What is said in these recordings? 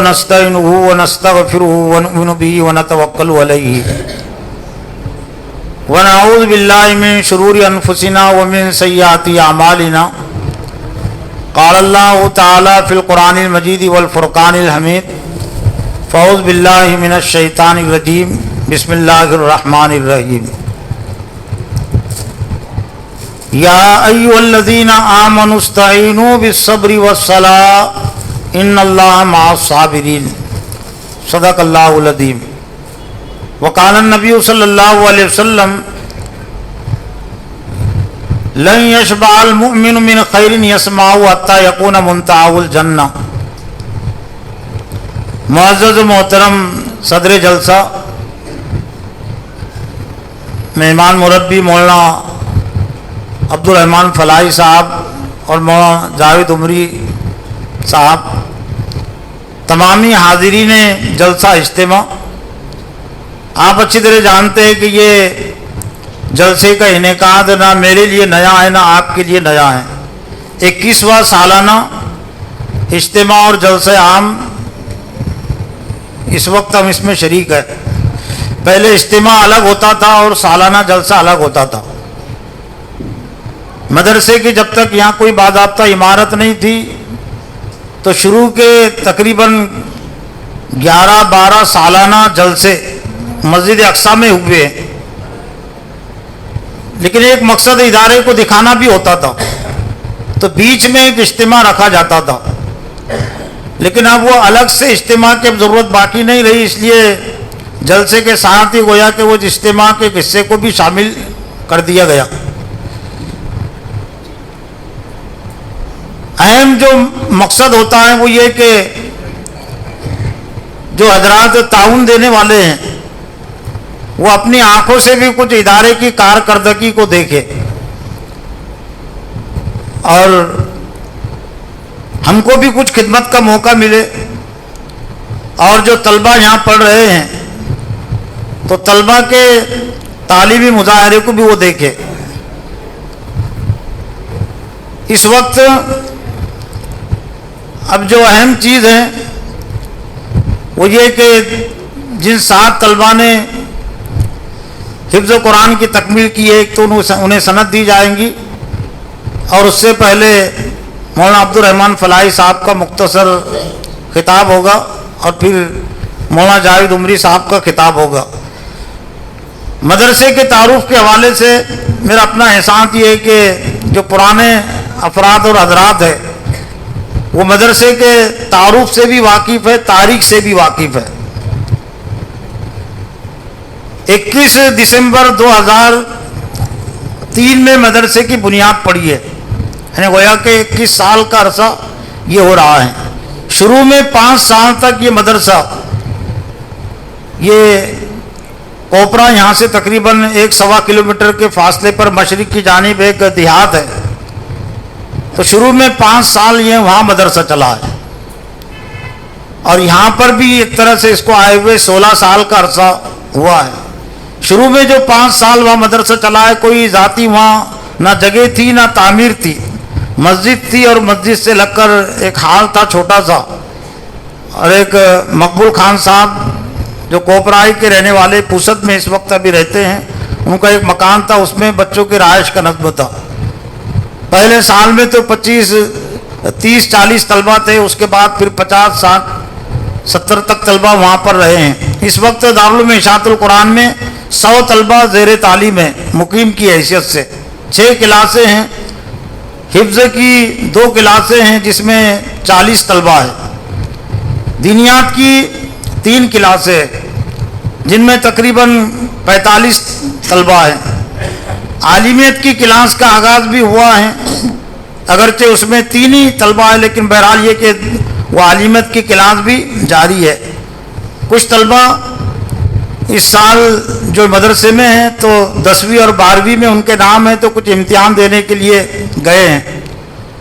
ونستعينه ونستغفره ونؤمن به ونتوكل عليه ونعوذ بالله من شرور أنفسنا ومن سيئات أعمالنا قال الله تعالى في القرآن المجيد والفرقان الحميد فأعوذ بالله من الشيطان الرجيم بسم الله الرحمن الرحيم يا أيها الذين آمنوا استعينوا بالصبر والصلاة ان اللہ مع الصابرین صدق اللہ العظیم وقال النبی صلی اللہ علیہ وسلم لن يشبع المؤمن من خیر يسمعه حتى يكون منتهى الجنہ۔ معزز و محترم صدر جلسہ مہمان مربی مولانا عبدالرحمن فلاحی صاحب اور مولانا جاوید عمری صاحب، تمامی حاضرین جلسہ اجتماع، آپ اچھی طرح جانتے ہیں کہ یہ جلسے کا انعقاد نہ میرے لیے نیا ہے نہ آپ کے لیے نیا ہے۔ 21واں سالانہ اجتماع اور جلسہ عام اس وقت ہم اس میں شریک ہیں۔ پہلے اجتماع الگ ہوتا تھا اور سالانہ جلسہ الگ ہوتا تھا۔ مدرسے کی جب تک یہاں کوئی باضابطہ عمارت نہیں تھی تو شروع کے تقریباً 11-12 سالانہ جلسے مسجد اقصیٰ میں ہوئے، لیکن ایک مقصد ادارے کو دکھانا بھی ہوتا تھا تو بیچ میں ایک اجتماع رکھا جاتا تھا، لیکن اب وہ الگ سے اجتماع کی ضرورت باقی نہیں رہی، اس لیے جلسے کے ساتھ ہی گویا کہ وہ اجتماع کے حصے کو بھی شامل کر دیا گیا۔ اہم جو مقصد ہوتا ہے وہ یہ کہ جو حضرات تعاون دینے والے ہیں وہ اپنی آنکھوں سے بھی کچھ ادارے کی کارکردگی کو دیکھے اور ہم کو بھی کچھ خدمت کا موقع ملے، اور جو طلبہ یہاں پڑھ رہے ہیں تو طلبہ کے تعلیمی مظاہرے کو بھی وہ دیکھے۔ اس وقت اب جو اہم چیز ہے وہ یہ کہ جن 7 طلبہ نے حفظ قرآن کی تکمیل کی ہے تو انہیں سند دی جائیں گی، اور اس سے پہلے مولانا عبدالرحمن فلاحی صاحب کا مختصر خطاب ہوگا اور پھر مولانا جاوید عمری صاحب کا خطاب ہوگا۔ مدرسے کے تعارف کے حوالے سے میرا اپنا احساس یہ ہے کہ جو پرانے افراد اور حضرات ہیں وہ مدرسے کے تعارف سے بھی واقف ہے، تاریخ سے بھی واقف ہے۔ 21 دسمبر 2003 میں مدرسے کی بنیاد پڑی ہے، یعنی گویا کہ 21 سال کا عرصہ یہ ہو رہا ہے۔ شروع میں 5 سال تک یہ مدرسہ یہ کوپرا یہاں سے تقریباً 1.25 کلومیٹر کے فاصلے پر مشرق کی جانب ایک دیہات ہے، تو شروع میں 5 سال یہ وہاں مدرسہ چلا ہے، اور یہاں پر بھی ایک طرح سے اس کو آئے ہوئے 16 سال کا عرصہ ہوا ہے۔ شروع میں جو 5 سال وہاں مدرسہ چلا ہے، کوئی ذاتی وہاں نہ جگہ تھی نہ تعمیر تھی، مسجد تھی اور مسجد سے لگ کر ایک حال تھا چھوٹا سا، اور ایک مقبول خان صاحب جو کوپرائی کے رہنے والے پوسد میں اس وقت ابھی رہتے ہیں، ان کا ایک مکان تھا، اس میں بچوں کی رہائش کا نصب تھا۔ پہلے سال میں تو 30-40 طلبہ تھے، اس کے بعد پھر 50-60-70 تک طلبہ وہاں پر رہے ہیں۔ اس وقت دارالعلوم اشاعت القرآن میں 100 طلبہ زیر تعلیم ہیں مقیم کی حیثیت سے۔ 6 کلاسیں ہیں، حفظ کی 2 کلاسیں ہیں جس میں 40 طلبہ ہیں، دینیات کی 3 کلاسیں ہیں جن میں تقریباً 45 طلبہ ہیں۔ عالمیت کی کلاس کا آغاز بھی ہوا ہے، اگرچہ اس میں 3 ہی طلبہ ہیں، لیکن بہرحال یہ کہ وہ عالمیت کی کلاس بھی جاری ہے۔ کچھ طلبہ اس سال جو مدرسے میں ہیں تو 10ویں اور 12ویں میں ان کے نام ہیں، تو کچھ امتحان دینے کے لیے گئے ہیں،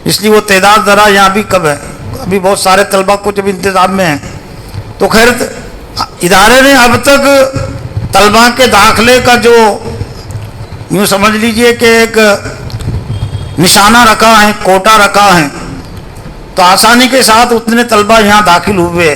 اس لیے وہ تعداد ذرا یہاں بھی کم ہے، ابھی بہت سارے طلبہ کچھ ابھی انتظام میں ہیں۔ تو خیر ادارے نے اب تک طلبہ کے داخلے کا جو یوں سمجھ لیجئے کہ ایک نشانہ رکھا ہے، کوٹا رکھا ہے، تو آسانی کے ساتھ اتنے طلبہ یہاں داخل ہوئے۔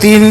3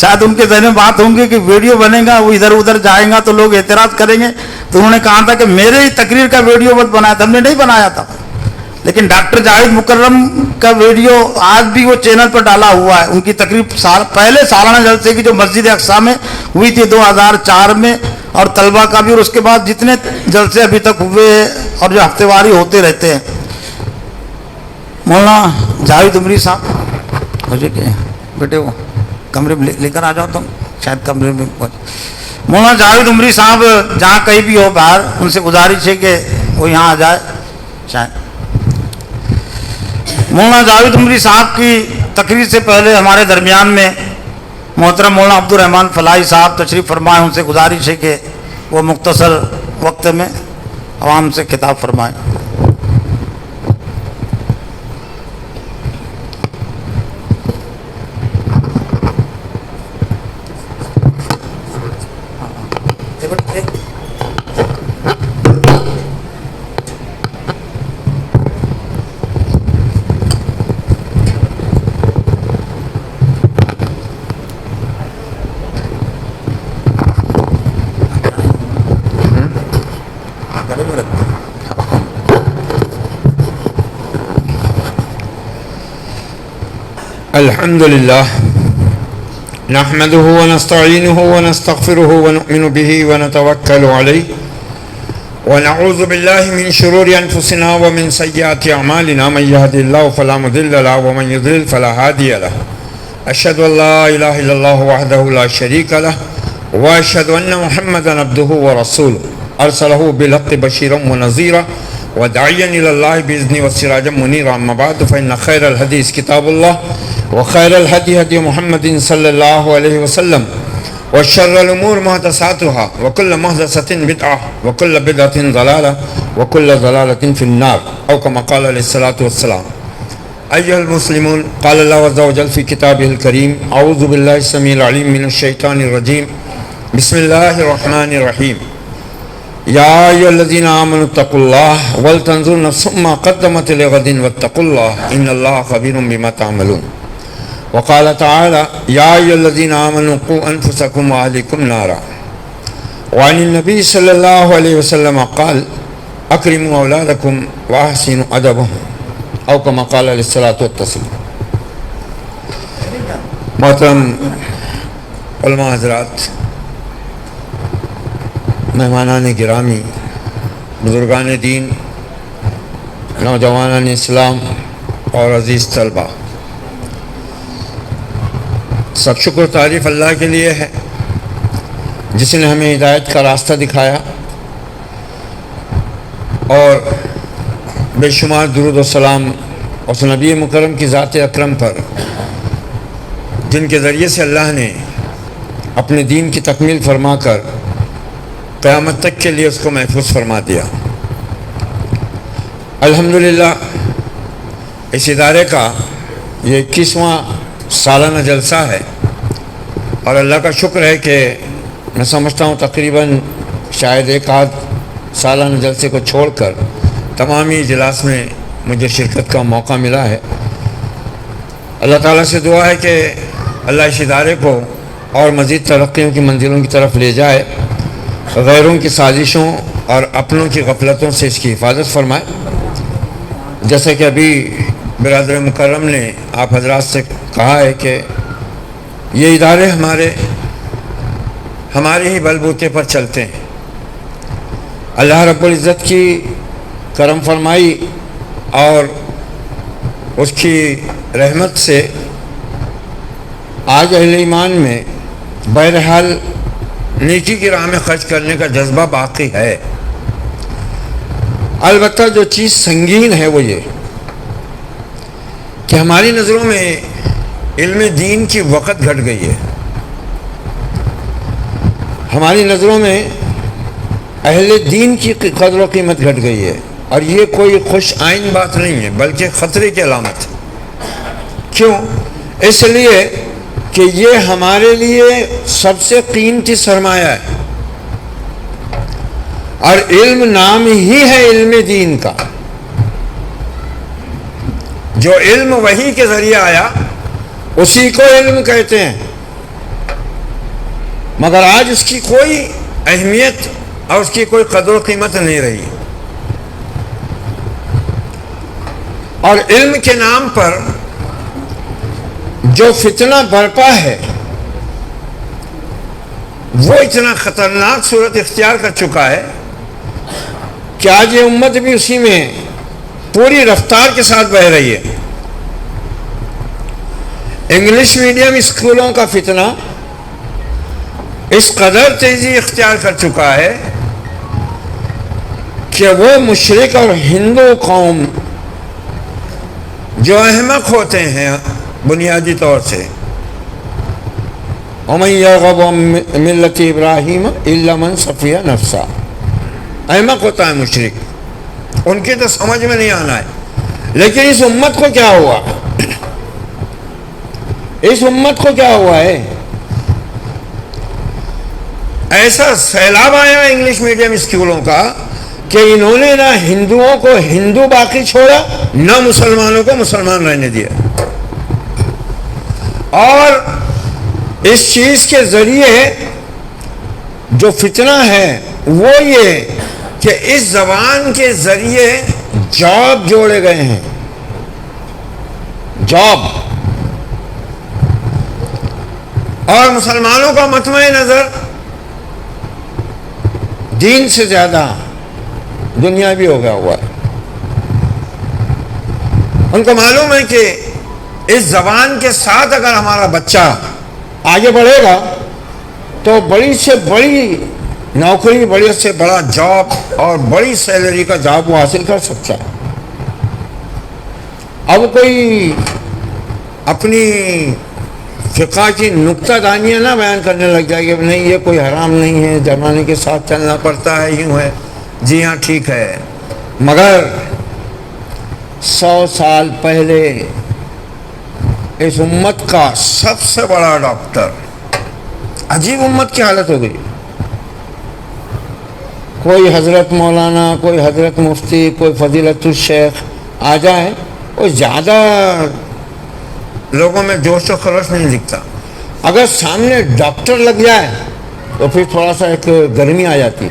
شاید ان کے ذہن میں بات ہوگی کہ ویڈیو بنے گا وہ ادھر ادھر جائے گا تو لوگ اعتراض کریں گے، تو انہوں نے کہا تھا کہ میرے ہی تقریر کا ویڈیو مت بنایا تھا، ہم نے نہیں بنایا تھا، لیکن ڈاکٹر جاوید مکرم کا ویڈیو آج بھی وہ چینل پر ڈالا ہوا ہے۔ ان کی تقریر پہلے سالانہ جلسے کی جو مسجد اقصی میں ہوئی تھی 2004 میں، اور طلبہ کا بھی، اور اس کے بعد جتنے جلسے ابھی تک ہوئے اور جو ہفتے واری ہوتے رہتے ہیں۔ مولانا جاوید عمری صاحب مجھے کہ بیٹے وہ کمرے میں لے کر آ جاؤ، تم شاید کمرے میں مولانا جاوید عمری صاحب جہاں کہیں بھی ہو باہر، ان سے گزارش ہے کہ وہ یہاں آ جائے۔ شاید مولانا جاوید عمری صاحب کی تقریر سے پہلے ہمارے درمیان میں محترم مولانا عبد الرحمن فلاحی صاحب تشریف فرمائے، ان سے گزارش ہے کہ وہ مختصر وقت میں عوام سے خطاب فرمائیں۔ الحمد لله نحمده ونستعينه ونستغفره ونؤمن به ونتوكل عليه ونعوذ بالله من شرور أنفسنا ومن سيئات أعمالنا، من يهد الله فلا مضل له ومن يضلل فلا هادي له. أشهد أن لا إله إلا الله وحده لا شريك له وأشهد أن محمدا عبده ورسوله أرسله بالحق بشيرا ونذيرا وداعيا إلى الله بإذنه وسراجا منيرا. أما بعد فإن خير الحديث كتاب الله وخير الهدي هدي محمد صلى الله عليه وسلم وشر الأمور محدثاتها وكل محدثة بدعة وكل بدعة ضلالة وكل ضلالة في النار، أو كما قال عليه الصلاة والسلام. أيها المسلمون، قال الله عز وجل في كتابه الكريم: أعوذ بالله السميع العليم من الشيطان الرجيم، بسم الله الرحمن الرحيم. يا أيها الذين آمنوا اتقوا الله ولتنظر نفس ما قدمت لغد واتقوا الله إن الله خبير بما تعملون. وقال تعالى: يا أيها الذين آمنوا قوا أنفسكم وأهليكم نارا. وعن النبي صلى الله عليه وسلم قال: أكرموا أولادكم وأحسنوا أدبهم، أو كما قال عليه الصلاة والتسليم. محترم علماء حضرات، مہمانان گرامی، بزرگان دین، نوجوانان اسلام اور عزیز طلبہ، سب شکر و تعریف اللہ کے لیے ہے جس نے ہمیں ہدایت کا راستہ دکھایا، اور بے شمار درود و سلام اس نبی مکرم کی ذات اکرم پر جن کے ذریعے سے اللہ نے اپنے دین کی تکمیل فرما کر قیامت تک کے لیے اس کو محفوظ فرما دیا۔ الحمدللہ اس ادارے کا یہ 21واں سالانہ جلسہ ہے، اور اللہ کا شکر ہے کہ میں سمجھتا ہوں تقریباً شاید ایک آدھ سالانہ جلسے کو چھوڑ کر تمامی اجلاس میں مجھے شرکت کا موقع ملا ہے۔ اللہ تعالیٰ سے دعا ہے کہ اللہ اس ادارے کو اور مزید ترقیوں کی منزلوں کی طرف لے جائے، غیروں کی سازشوں اور اپنوں کی غفلتوں سے اس کی حفاظت فرمائے۔ جیسا کہ ابھی برادر مکرم نے آپ حضرات سے کہا ہے کہ یہ ادارے ہمارے ہی بل بوتے پر چلتے ہیں۔ اللہ رب العزت کی کرم فرمائی اور اس کی رحمت سے آج اہل ایمان میں بہرحال نیکی کی راہ میں خرچ کرنے کا جذبہ باقی ہے۔ البتہ جو چیز سنگین ہے وہ یہ کہ ہماری نظروں میں علم دین کی وقت گھٹ گئی ہے، ہماری نظروں میں اہل دین کی قدر و قیمت گھٹ گئی ہے، اور یہ کوئی خوش آئند بات نہیں ہے بلکہ خطرے کی علامت ہے۔ کیوں؟ اس لیے کہ یہ ہمارے لیے سب سے قیمتی سرمایہ ہے، اور علم نام ہی ہے علم دین کا۔ جو علم وحی کے ذریعے آیا اسی کو علم کہتے ہیں، مگر آج اس کی کوئی اہمیت اور اس کی کوئی قدر و قیمت نہیں رہی. اور علم کے نام پر جو فتنہ برپا ہے وہ اتنا خطرناک صورت اختیار کر چکا ہے کہ آج یہ امت بھی اسی میں پوری رفتار کے ساتھ بہہ رہی ہے. انگلش میڈیم اسکولوں کا فتنہ اس قدر تیزی اختیار کر چکا ہے کہ وہ مشرک اور ہندو قوم جو احمق ہوتے ہیں بنیادی طور سے، وَمَن يَرْغَبُ عَن مِّلَّةِ إِبْرَاهِيمَ إِلَّا مَن صَفِيَ نَفْسَهُ، احمق ہوتا ہے مشرک، ان کی تو سمجھ میں نہیں آنا ہے. لیکن اس امت کو کیا ہوا؟ اس امت کو کیا ہوا ہے؟ ایسا سیلاب آیا انگلش میڈیم اسکولوں کا کہ انہوں نے نہ ہندوؤں کو ہندو باقی چھوڑا، نہ مسلمانوں کو مسلمان رہنے دیا. اور اس چیز کے ذریعے جو فتنہ ہے وہ یہ کہ اس زبان کے ذریعے جاب جوڑے گئے ہیں. جاب. اور مسلمانوں کا مطمع نظر دین سے زیادہ دنیاوی ہو گیا ہوا ہے. ان کو معلوم ہے کہ اس زبان کے ساتھ اگر ہمارا بچہ آگے بڑھے گا تو بڑی سے بڑی نوکری، بڑی سے بڑا جاب اور بڑی سیلری کا جاب وہ حاصل کر سکتا ہے. اب کوئی اپنی فقہ کی نکتہ دانیاں نہ بیان کرنے لگ جائے کہ نہیں یہ کوئی حرام نہیں ہے، زمانے کے ساتھ چلنا پڑتا ہے، یوں ہے. جی ہاں ٹھیک ہے، مگر 100 سال پہلے اس امت کا سب سے بڑا ڈاکٹر، عجیب امت کی حالت ہو گئی. کوئی حضرت مولانا، کوئی حضرت مفتی، کوئی فضیلت الشیخ آ جائے، وہ زیادہ لوگوں میں جوش و خروش نہیں دکھتا. اگر سامنے ڈاکٹر لگ جائے تو پھر تھوڑا سا ایک گرمی آ جاتی.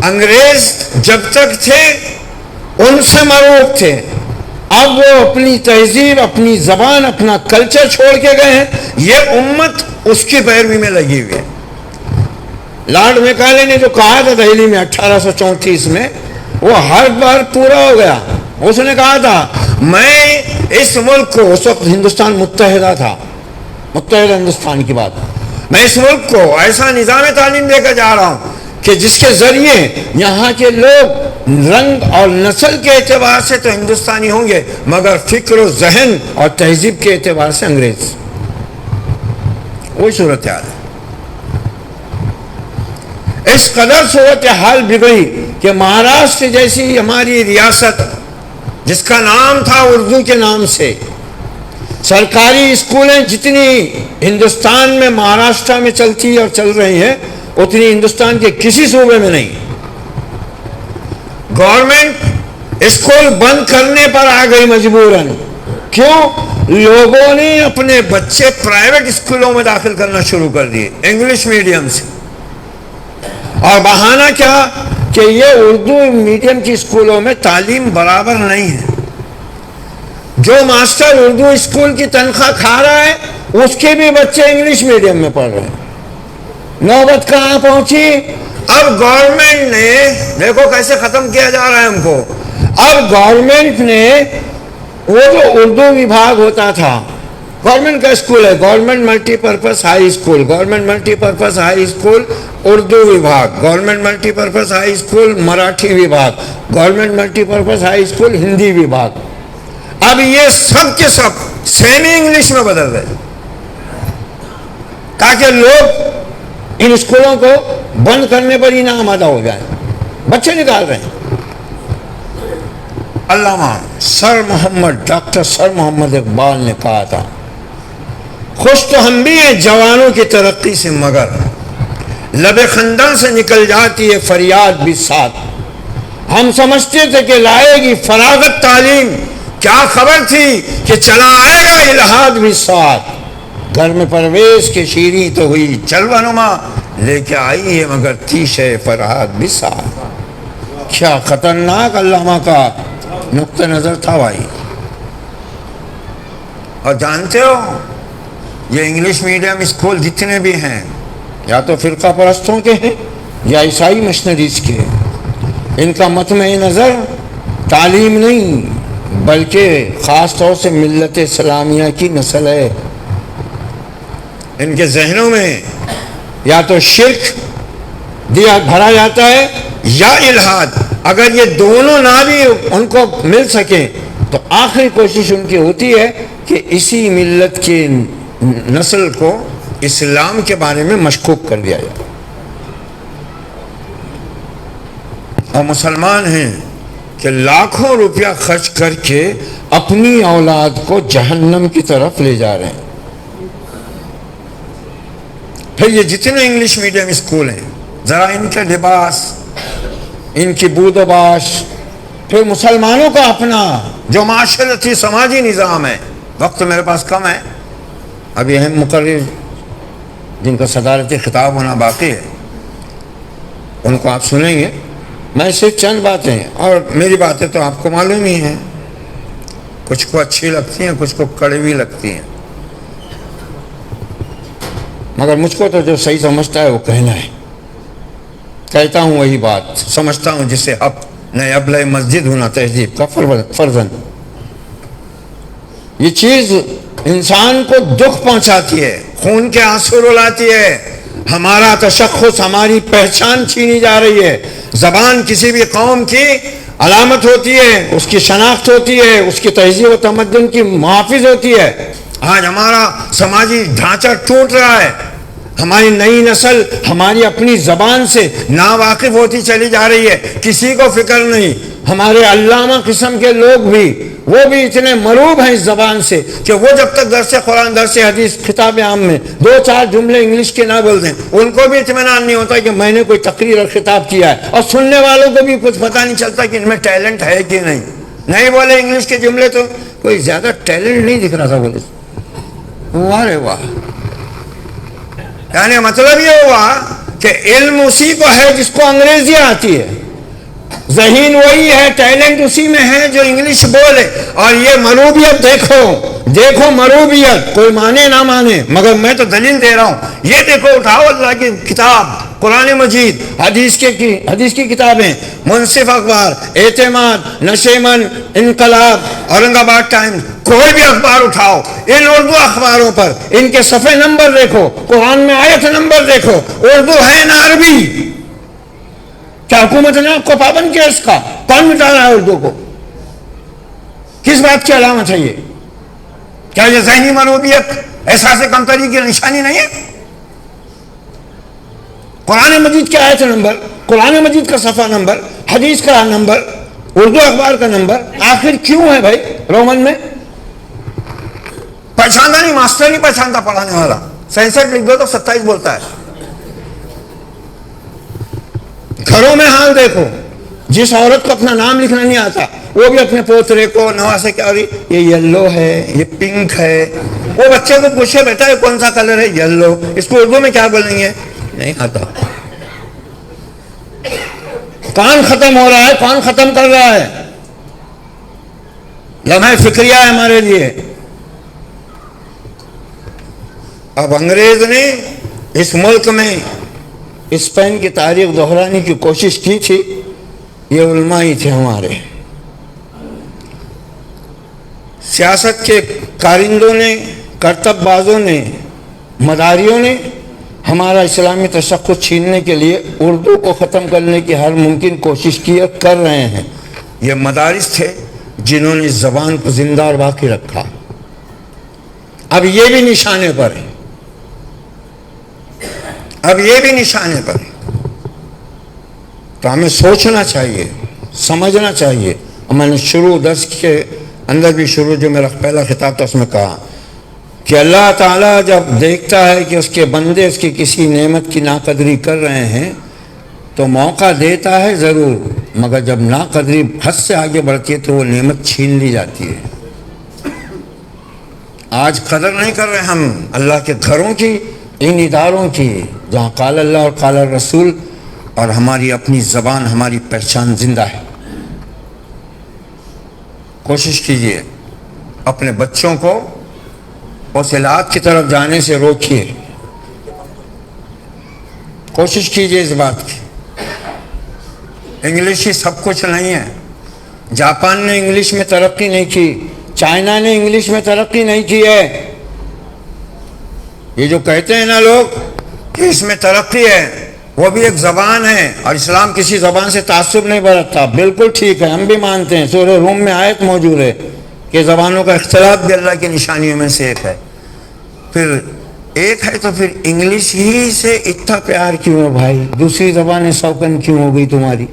انگریز جب تک تھے ان سے معروف تھے، اب وہ اپنی تہذیب، اپنی زبان، اپنا کلچر چھوڑ کے گئے ہیں. یہ امت اس کی پیروی میں لگی ہوئی ہے. لارڈ میکالے نے جو کہا تھا دہلی میں 1834 میں، وہ ہر بار پورا ہو گیا. اس نے کہا تھا میں اس ملک کو، اس وقت ہندوستان متحدہ تھا، متحدہ ہندوستان کی بات، میں اس ملک کو ایسا نظام تعلیم دے کر جا رہا ہوں کہ جس کے ذریعے یہاں کے لوگ رنگ اور نسل کے اعتبار سے تو ہندوستانی ہوں گے مگر فکر و ذہن اور تہذیب کے اعتبار سے انگریز. وہی صورتحال ہے. اس قدر صورتحال بگڑی کہ مہاراشٹر جیسی ہماری ریاست جس کا نام تھا اردو کے نام سے، سرکاری اسکولیں جتنی ہندوستان میں مہاراشٹر میں چلتی اور چل رہی ہیں اتنی ہندوستان کے کسی صوبے میں نہیں. گورنمنٹ اسکول بند کرنے پر آ گئی مجبوراً. کیوں؟ لوگوں نے اپنے بچے پرائیویٹ اسکولوں میں داخل کرنا شروع کر دیے انگلش میڈیم سے. اور بہانہ کیا کہ یہ اردو میڈیم کی اسکولوں میں تعلیم برابر نہیں ہے. جو ماسٹر اردو اسکول کی تنخواہ کھا رہا ہے اس کے بھی بچے انگلش میڈیم میں پڑھ رہے ہیں. نوبت کہاں پہنچی؟ اب گورنمنٹ نے، دیکھو کیسے ختم کیا جا رہا ہے ہم کو. اب گورنمنٹ نے وہ جو اردو وبھاگ ہوتا تھا، گورنمنٹ کا اسکول ہے government multi purpose high school, government multi purpose high school Urdu وبھاگ، government multi purpose high school Marathi وبھاگ، government multi purpose high school Hindi وبھاگ. اب یہ سب کے سب سیمی انگلش میں بدل گئے تاکہ لوگ ان اسکولوں کو بند کرنے پر ہی نہ آمادہ ہو جائیں. بچے نکال رہے ہیں. علامہ ڈاکٹر سر محمد اقبال نے کہا تھا خوش تو ہم بھی ہیں جوانوں کی ترقی سے مگر لب خندہ سے نکل جاتی ہے فریاد بھی ساتھ. ہم سمجھتے تھے کہ لائے گی فراغت تعلیم، کیا خبر تھی کہ چلا آئے گا الہاد بھی ساتھ. گھر میں پرویز کے شیریں تو ہوئی چلو نما، لے کے آئی ہے مگر تیشے فرحات بسار۔ کیا خطرناک علامہ کا نقطہ نظر تھا بھائی۔ اور جانتے ہو یہ انگلش میڈیم اسکول جتنے بھی ہیں یا تو فرقہ پرستوں کے ہیں یا عیسائی مشنریز کے، ان کا مطمع نظر تعلیم نہیں بلکہ خاص طور سے ملت اسلامیہ کی نسل ہے۔ ان کے ذہنوں میں یا تو شرک دیا بھرا جاتا ہے یا الحاد۔ اگر یہ دونوں نہ بھی ان کو مل سکیں تو آخری کوشش ان کی ہوتی ہے کہ اسی ملت کی نسل کو اسلام کے بارے میں مشکوک کر دیا جائے۔ اور مسلمان ہیں کہ لاکھوں روپیہ خرچ کر کے اپنی اولاد کو جہنم کی طرف لے جا رہے ہیں۔ پھر یہ جتنے انگلش میڈیم اسکول ہیں، ذرا ان کے لباس، ان کی بود و باش، پھر مسلمانوں کا اپنا جو معاشرتی سماجی نظام ہے۔ وقت میرے پاس کم ہے، ابھی اہم مقرر جن کا صدارتی خطاب ہونا باقی ہے ان کو آپ سنیں گے۔ میں صرف چند باتیں، اور میری باتیں تو آپ کو معلوم ہی ہیں، کچھ کو اچھی لگتی ہیں، کچھ کو کڑوی لگتی ہیں، مگر مجھ کو تو جو صحیح سمجھتا ہے وہ کہنا ہے، کہتا ہوں وہی بات، سمجھتا ہوں جسے حق نہ ابلۂ مسجد ہونا تہذیب کا فرزند۔ یہ چیز انسان کو دکھ پہنچاتی ہے، خون کے آنسو رلاتی ہے، ہمارا تشخص، ہماری پہچان چھینی جا رہی ہے۔ زبان کسی بھی قوم کی علامت ہوتی ہے، اس کی شناخت ہوتی ہے، اس کی تہذیب و تمدن کی محافظ ہوتی ہے۔ آج ہمارا سماجی ڈھانچہ ٹوٹ رہا ہے، ہماری نئی نسل ہماری اپنی زبان سے ناواقف ہوتی چلی جا رہی ہے، کسی کو فکر نہیں۔ ہمارے علامہ قسم کے لوگ بھی، وہ بھی اتنے مروب ہیں اس زبان سے کہ وہ جب تک درس قرآن، درس حدیث، خطاب عام میں 2-4 جملے انگلش کے نہ بول دیں، ان کو بھی اطمینان نہیں ہوتا کہ میں نے کوئی تقریر اور خطاب کیا ہے، اور سننے والوں کو بھی کچھ پتہ نہیں چلتا کہ ان میں ٹیلنٹ ہے کہ نہیں بولے انگلش کے جملے تو کوئی زیادہ ٹیلنٹ نہیں دکھ رہا تھا بولے۔ واہ رے واہ، یعنی مطلب یہ ہوا کہ علم اسی کو ہے جس کو انگریزی آتی ہے، ذہین وہی ہے، ٹیلنٹ اسی میں ہے جو انگلش بولے۔ اور یہ مروبیت دیکھو مروبیت، کوئی مانے نہ مانے، مگر میں تو دلیل دے رہا ہوں۔ یہ دیکھو، اٹھاؤ اللہ کی کتاب قرآن مجید، حدیث کی کتابیں، منصف اخبار، اعتماد، نشیمن، انقلاب، اورنگ آباد ٹائمز، کوئی بھی اخبار اٹھاؤ، ان اردو اخباروں پر ان کے صفحے نمبر دیکھو، قرآن میں آیت نمبر دیکھو، اردو ہے نہ عربی۔ کیا حکومت نے آپ کو پابند کیا اس کا؟ کون مٹا رہا ہے اردو کو؟ کس بات کی علامت ہے یہ؟ کیا یہ ذہنی مروبیت، احساس کمتری کی نشانی نہیں ہے؟ قرآن مجید کی آیت نمبر، قرآن مجید کا صفحہ نمبر، حدیث کا نمبر، اردو اخبار کا نمبر، آخر کیوں ہے بھائی رومن میں؟ پہچانتا نہیں، ماسٹر نہیں پہچانتا پڑھانے والا، 67 لکھ دو تو 27 بولتا ہے۔ گھروں میں حال دیکھو، جس عورت کو اپنا نام لکھنا نہیں آتا وہ بھی اپنے پوترے کو نواسے کیا رہی، یہ یلو ہے، یہ پنک ہے۔ وہ بچے کو پوچھے بیٹا یہ کون سا کلر ہے؟ یلو۔ اس کو اردو میں کیا بولیں گے؟ نہیں آتا۔ کون ختم ہو رہا ہے، کون ختم کر رہا ہے؟ لمحہ فکریہ ہے ہمارے لیے۔ اب انگریز نے اس ملک میں اسپین کی تاریخ دہرانے کی کوشش کی تھی، یہ علماء ہی تھے ہمارے، سیاست کے کارندوں نے، کرتب بازوں نے، مداریوں نے ہمارا اسلامی تشخص چھیننے کے لیے اردو کو ختم کرنے کی ہر ممکن کوشش کی اور کر رہے ہیں۔ یہ مدارس تھے جنہوں نے اس زبان کو زندہ اور باقی رکھا۔ اب یہ بھی نشانے پر ہے، اب یہ بھی نشانے پر ہے۔ تو ہمیں سوچنا چاہیے، سمجھنا چاہیے۔ اور میں نے درس کے اندر بھی جو میرا پہلا خطاب تھا اس میں کہا کہ اللہ تعالیٰ جب دیکھتا ہے کہ اس کے بندے اس کی کسی نعمت کی ناقدری کر رہے ہیں تو موقع دیتا ہے ضرور، مگر جب ناقدری حد سے آگے بڑھتی ہے تو وہ نعمت چھین لی جاتی ہے۔ آج قدر نہیں کر رہے ہم اللہ کے گھروں کی، ان اداروں کی جہاں قال اللہ اور قال الرسول اور ہماری اپنی زبان، ہماری پہچان زندہ ہے۔ کوشش کیجئے اپنے بچوں کو اوصلات کی طرف جانے سے روکیے، کوشش کیجئے اس بات کی۔ انگلش ہی سب کچھ نہیں ہے۔ جاپان نے انگلش میں ترقی نہیں کی، چائنا نے انگلش میں ترقی نہیں کی ہے۔ یہ جو کہتے ہیں نا لوگ کہ اس میں ترقی ہے، وہ بھی ایک زبان ہے، اور اسلام کسی زبان سے تعصب نہیں برتتا، بالکل ٹھیک ہے، ہم بھی مانتے ہیں۔ سورہ روم میں آیت موجود ہے کہ زبانوں کا اختلاط بھی اللہ کی نشانیوں میں سے ایک ہے۔ پھر ایک ہے تو پھر انگلش ہی سے اتنا پیار کیوں ہے بھائی؟ دوسری زبانیں سوکن کیوں ہو گئی تمہاری؟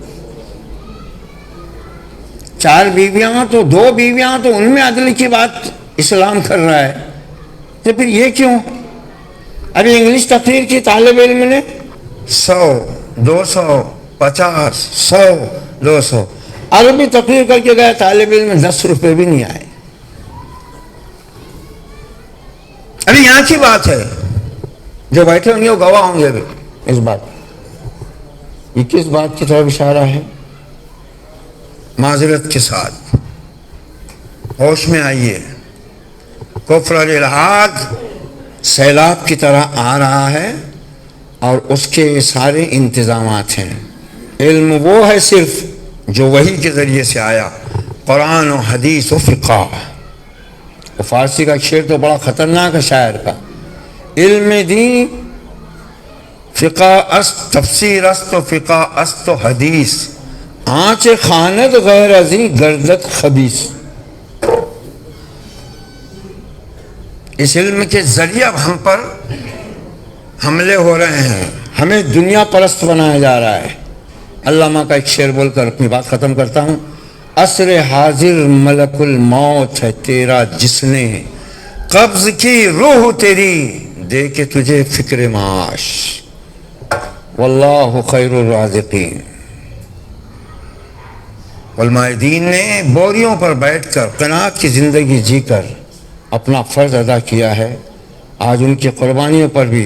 4 بیویاں تو 2 بیویاں تو ان میں عدل کی بات اسلام کر رہا ہے، تو پھر یہ کیوں؟ ابھی انگلش تقریر کی طالب علم نے 100 200 50 100 200 عربی تقریر کر کے گئے، طالب علم میں 10 روپے بھی نہیں آئے۔ ابھی یہاں کی بات ہے، جو بیٹھے ہوں گے وہ گواہ ہوں گے ابھی اس بات۔ یہ کس بات کی طرف اشارہ ہے؟ معذرت کے ساتھ ہوش میں آئیے، کفر اور الحاد سیلاب کی طرح آ رہا ہے اور اس کے سارے انتظامات ہیں۔ علم وہ ہے صرف جو وحی کے ذریعے سے آیا، قرآن و حدیث و فقہ۔ وہ فارسی کا شعر تو بڑا خطرناک ہے شاعر کا، علم دین فقہ است، تفسیر است و فقہ است و حدیث، آنچ خاند غیر ازی گردت خبیث۔ اس علم کے ذریعے اب ہم پر حملے ہو رہے ہیں، ہمیں دنیا پرست بنایا جا رہا ہے۔ علامہ کا ایک شعر بول کر اپنی بات ختم کرتا ہوں۔ عصر حاضر ملک الموت ہے تیرا، جس نے قبض کی روح تیری، دے کے تجھے فکر معاش، واللہ خیر الرازقین۔ علماء دین نے بوریوں پر بیٹھ کر قناعت کی زندگی جی کر اپنا فرض ادا کیا ہے۔ آج ان کی قربانیوں پر بھی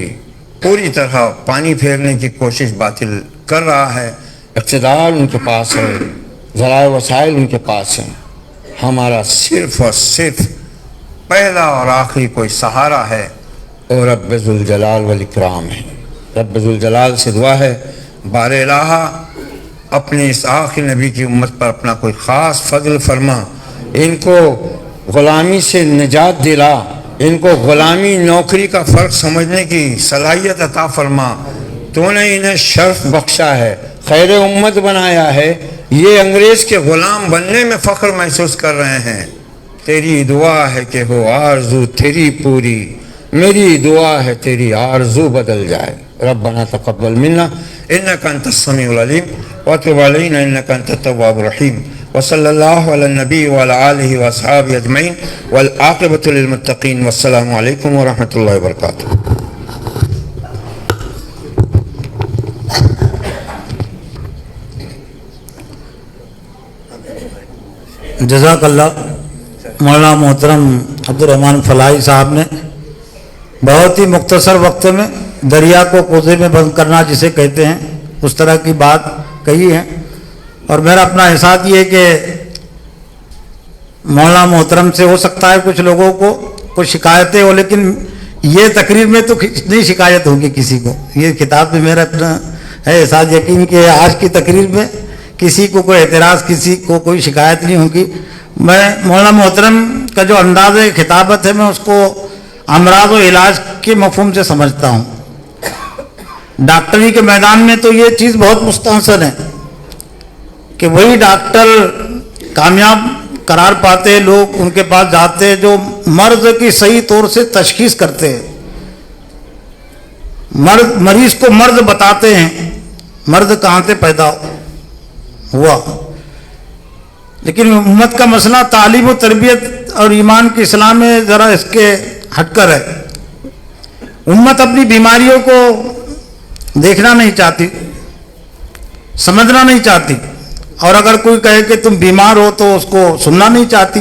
پوری طرح پانی پھیرنے کی کوشش باطل کر رہا ہے۔ اقتدار ان کے پاس ہے، ذرائع وسائل ان کے پاس ہیں۔ ہمارا صرف اور صرف پہلا اور آخری کوئی سہارا ہے، اور رب ذوالجلال والاکرام ہے۔ رب ذوالجلال سے دعا ہے، بار الہا اپنے اس آخری نبی کی امت پر اپنا کوئی خاص فضل فرما، ان کو غلامی سے نجات دلا، ان کو غلامی نوکری کا فرق سمجھنے کی صلاحیت عطا فرما۔ تو نے انہیں شرف بخشا ہے، خیر امت بنایا ہے، یہ انگریز کے غلام بننے میں فخر محسوس کر رہے ہیں۔ تیری دعا ہے کہ ہو آرزو تیری پوری، میری دعا ہے تیری آرزو بدل جائے۔ ربنا تقبل منا انک انت السمیع العلیم وتب علینا انک انت التواب الرحیم، وصلی اللہ علی النبی وعلی آلہ واصحابہ اجمعین، والعاقبۃ للمتقین، والسلام علیکم ورحمۃ اللہ وبرکاتہ۔ جزاک اللہ مولانا محترم عبدالرحمن فلاحی صاحب نے بہت ہی مختصر وقت میں دریا کو کوزے میں بند کرنا جسے کہتے ہیں اس طرح کی بات کہی ہے۔ اور میرا اپنا احساس یہ ہے کہ مولانا محترم سے ہو سکتا ہے کچھ لوگوں کو کچھ شکایتیں ہو، لیکن یہ تقریر میں تو نہیں شکایت ہوگی کسی کو۔ یہ کتاب میں میرا اپنا ہے احساس یقین کہ آج کی تقریر میں کسی کو کوئی اعتراض، کسی کو کوئی شکایت نہیں ہوگی۔ میں مولانا محترم کا جو انداز خطابت ہے میں اس کو امراض و علاج کے مفہوم سے سمجھتا ہوں۔ ڈاکٹری کے میدان میں تو یہ چیز بہت مستحسن ہے کہ وہی ڈاکٹر کامیاب قرار پاتے، لوگ ان کے پاس جاتے جو مرض کی صحیح طور سے تشخیص کرتے ہیں، مریض کو مرض بتاتے ہیں، مرض کہاں سے پیدا ہوا۔ لیکن امت کا مسئلہ تعلیم و تربیت اور ایمان کی اصلاح میں ذرا اس کے ہٹ کر ہے۔ امت اپنی بیماریوں کو دیکھنا نہیں چاہتی، سمجھنا نہیں چاہتی، اور اگر کوئی کہے کہ تم بیمار ہو تو اس کو سننا نہیں چاہتی۔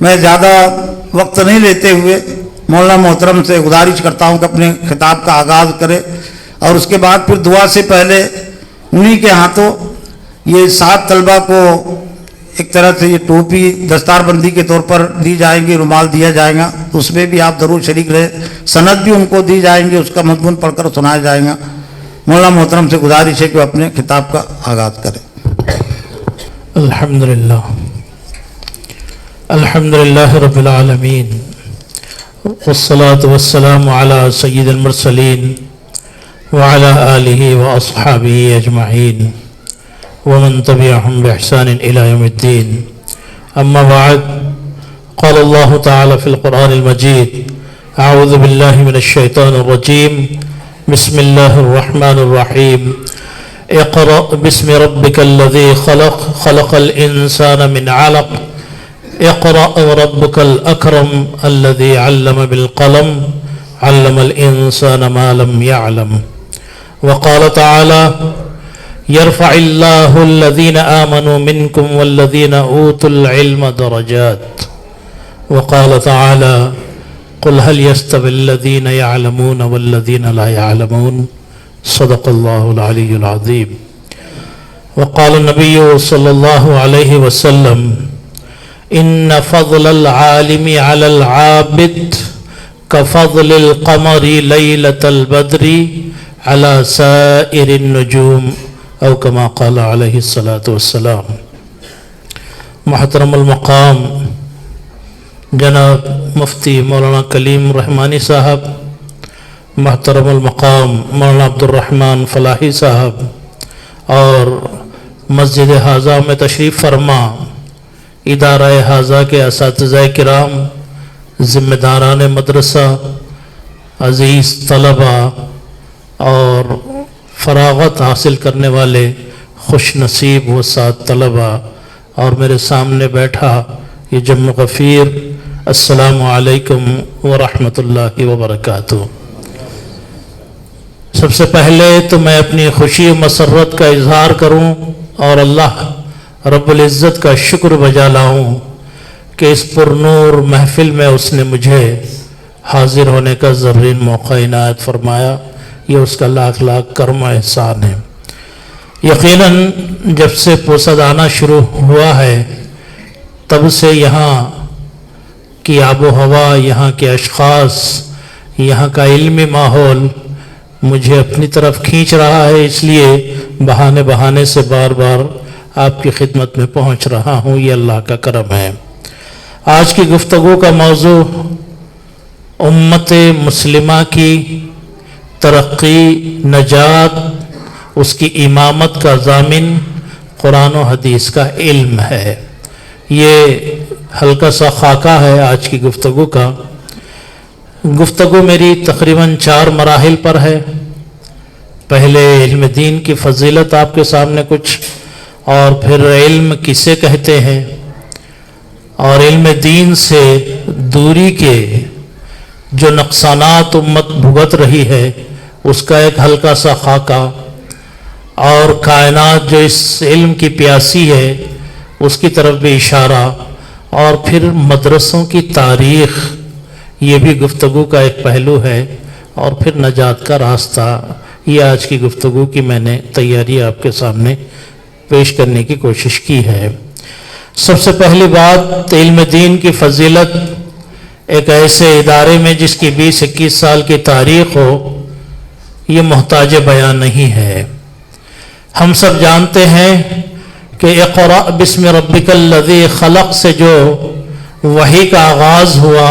میں زیادہ وقت نہیں لیتے ہوئے مولانا محترم سے گزارش کرتا ہوں کہ اپنے خطاب کا آغاز کرے، اور اس کے بعد پھر دعا سے پہلے انہی کے ہاتھوں یہ 7 طلبہ کو ایک طرح سے یہ ٹوپی دستار بندی کے طور پر دی جائیں گی، رومال دیا جائے گا، اس میں بھی آپ ضرور شریک رہے، سند بھی ان کو دی جائیں گی، اس کا مضمون پڑھ کر سنایا جائے گا۔ مولانا محترم سے گزارش ہے کہ وہ اپنے خطاب کا آغاز کریں۔ الحمدللہ الحمدللہ رب العالمین والصلاة والسلام على سید المرسلین وعلى آلہ واصحابہ اجمعین ومن تبعهم بإحسان إلى يوم الدين، أما بعد، قال الله تعالى في القرآن المجيد: أعوذ بالله من الشيطان الرجيم، بسم الله الرحمن الرحيم، اقرأ باسم ربك الذي خلق، خلق الإنسان من علق، اقرأ وربك الأكرم الذي علم بالقلم، علم الإنسان ما لم يعلم۔ وقال تعالى: يرفع الله الذين آمنوا منكم والذين أوتوا العلم درجات۔ وقال تعالى: قل هل يستوي الذين يعلمون والذين لا يعلمون، صدق الله العلي العظيم۔ وقال النبي صلى الله عليه وسلم: إن فضل العالم على العابد كفضل القمر ليلة البدر على سائر النجوم، او کما قال علیہ الصلاۃ والسلام۔ محترم المقام جناب مفتی مولانا کلیم رحمانی صاحب، محترم المقام مولانا عبد الرحمن فلاحی صاحب، اور مسجد حاضہ میں تشریف فرما ادارہ حاضہ کے اساتذہ کرام، ذمہ داران مدرسہ، عزیز طلبہ اور فراغت حاصل کرنے والے خوش نصیب و سعد طلبہ، اور میرے سامنے بیٹھا یہ جمع غفیر، السلام علیکم ورحمۃ اللہ وبرکاتہ۔ سب سے پہلے تو میں اپنی خوشی و مسرت کا اظہار کروں اور اللہ رب العزت کا شکر بجا لاؤں کہ اس پرنور محفل میں اس نے مجھے حاضر ہونے کا زرین موقع عنایت فرمایا، یہ اس کا لاکھ لاکھ کرم و احسان ہے۔ یقیناً جب سے پوسد آنا شروع ہوا ہے تب سے یہاں کی آب و ہوا، یہاں کے اشخاص، یہاں کا علمی ماحول مجھے اپنی طرف کھینچ رہا ہے، اس لیے بہانے بہانے سے بار بار آپ کی خدمت میں پہنچ رہا ہوں، یہ اللہ کا کرم ہے۔ آج کی گفتگو کا موضوع امت مسلمہ کی ترقی، نجات، اس کی امامت کا ضامن قرآن و حدیث کا علم ہے۔ یہ ہلکا سا خاکہ ہے آج کی گفتگو کا۔ گفتگو میری تقریباً 4 مراحل پر ہے۔ پہلے علم دین کی فضیلت آپ کے سامنے کچھ، اور پھر علم کسے کہتے ہیں، اور علم دین سے دوری کے جو نقصانات امت بھگت رہی ہے اس کا ایک ہلکا سا خاکہ، اور کائنات جو اس علم کی پیاسی ہے اس کی طرف بھی اشارہ، اور پھر مدرسوں کی تاریخ، یہ بھی گفتگو کا ایک پہلو ہے، اور پھر نجات کا راستہ۔ یہ آج کی گفتگو کی میں نے تیاری آپ کے سامنے پیش کرنے کی کوشش کی ہے۔ سب سے پہلی بات، علم دین کی فضیلت ایک ایسے ادارے میں جس کی 20-21 سال کی تاریخ ہو، یہ محتاج بیان نہیں ہے۔ ہم سب جانتے ہیں کہ اقرأ بسم ربک الذی خلق سے جو وحی کا آغاز ہوا،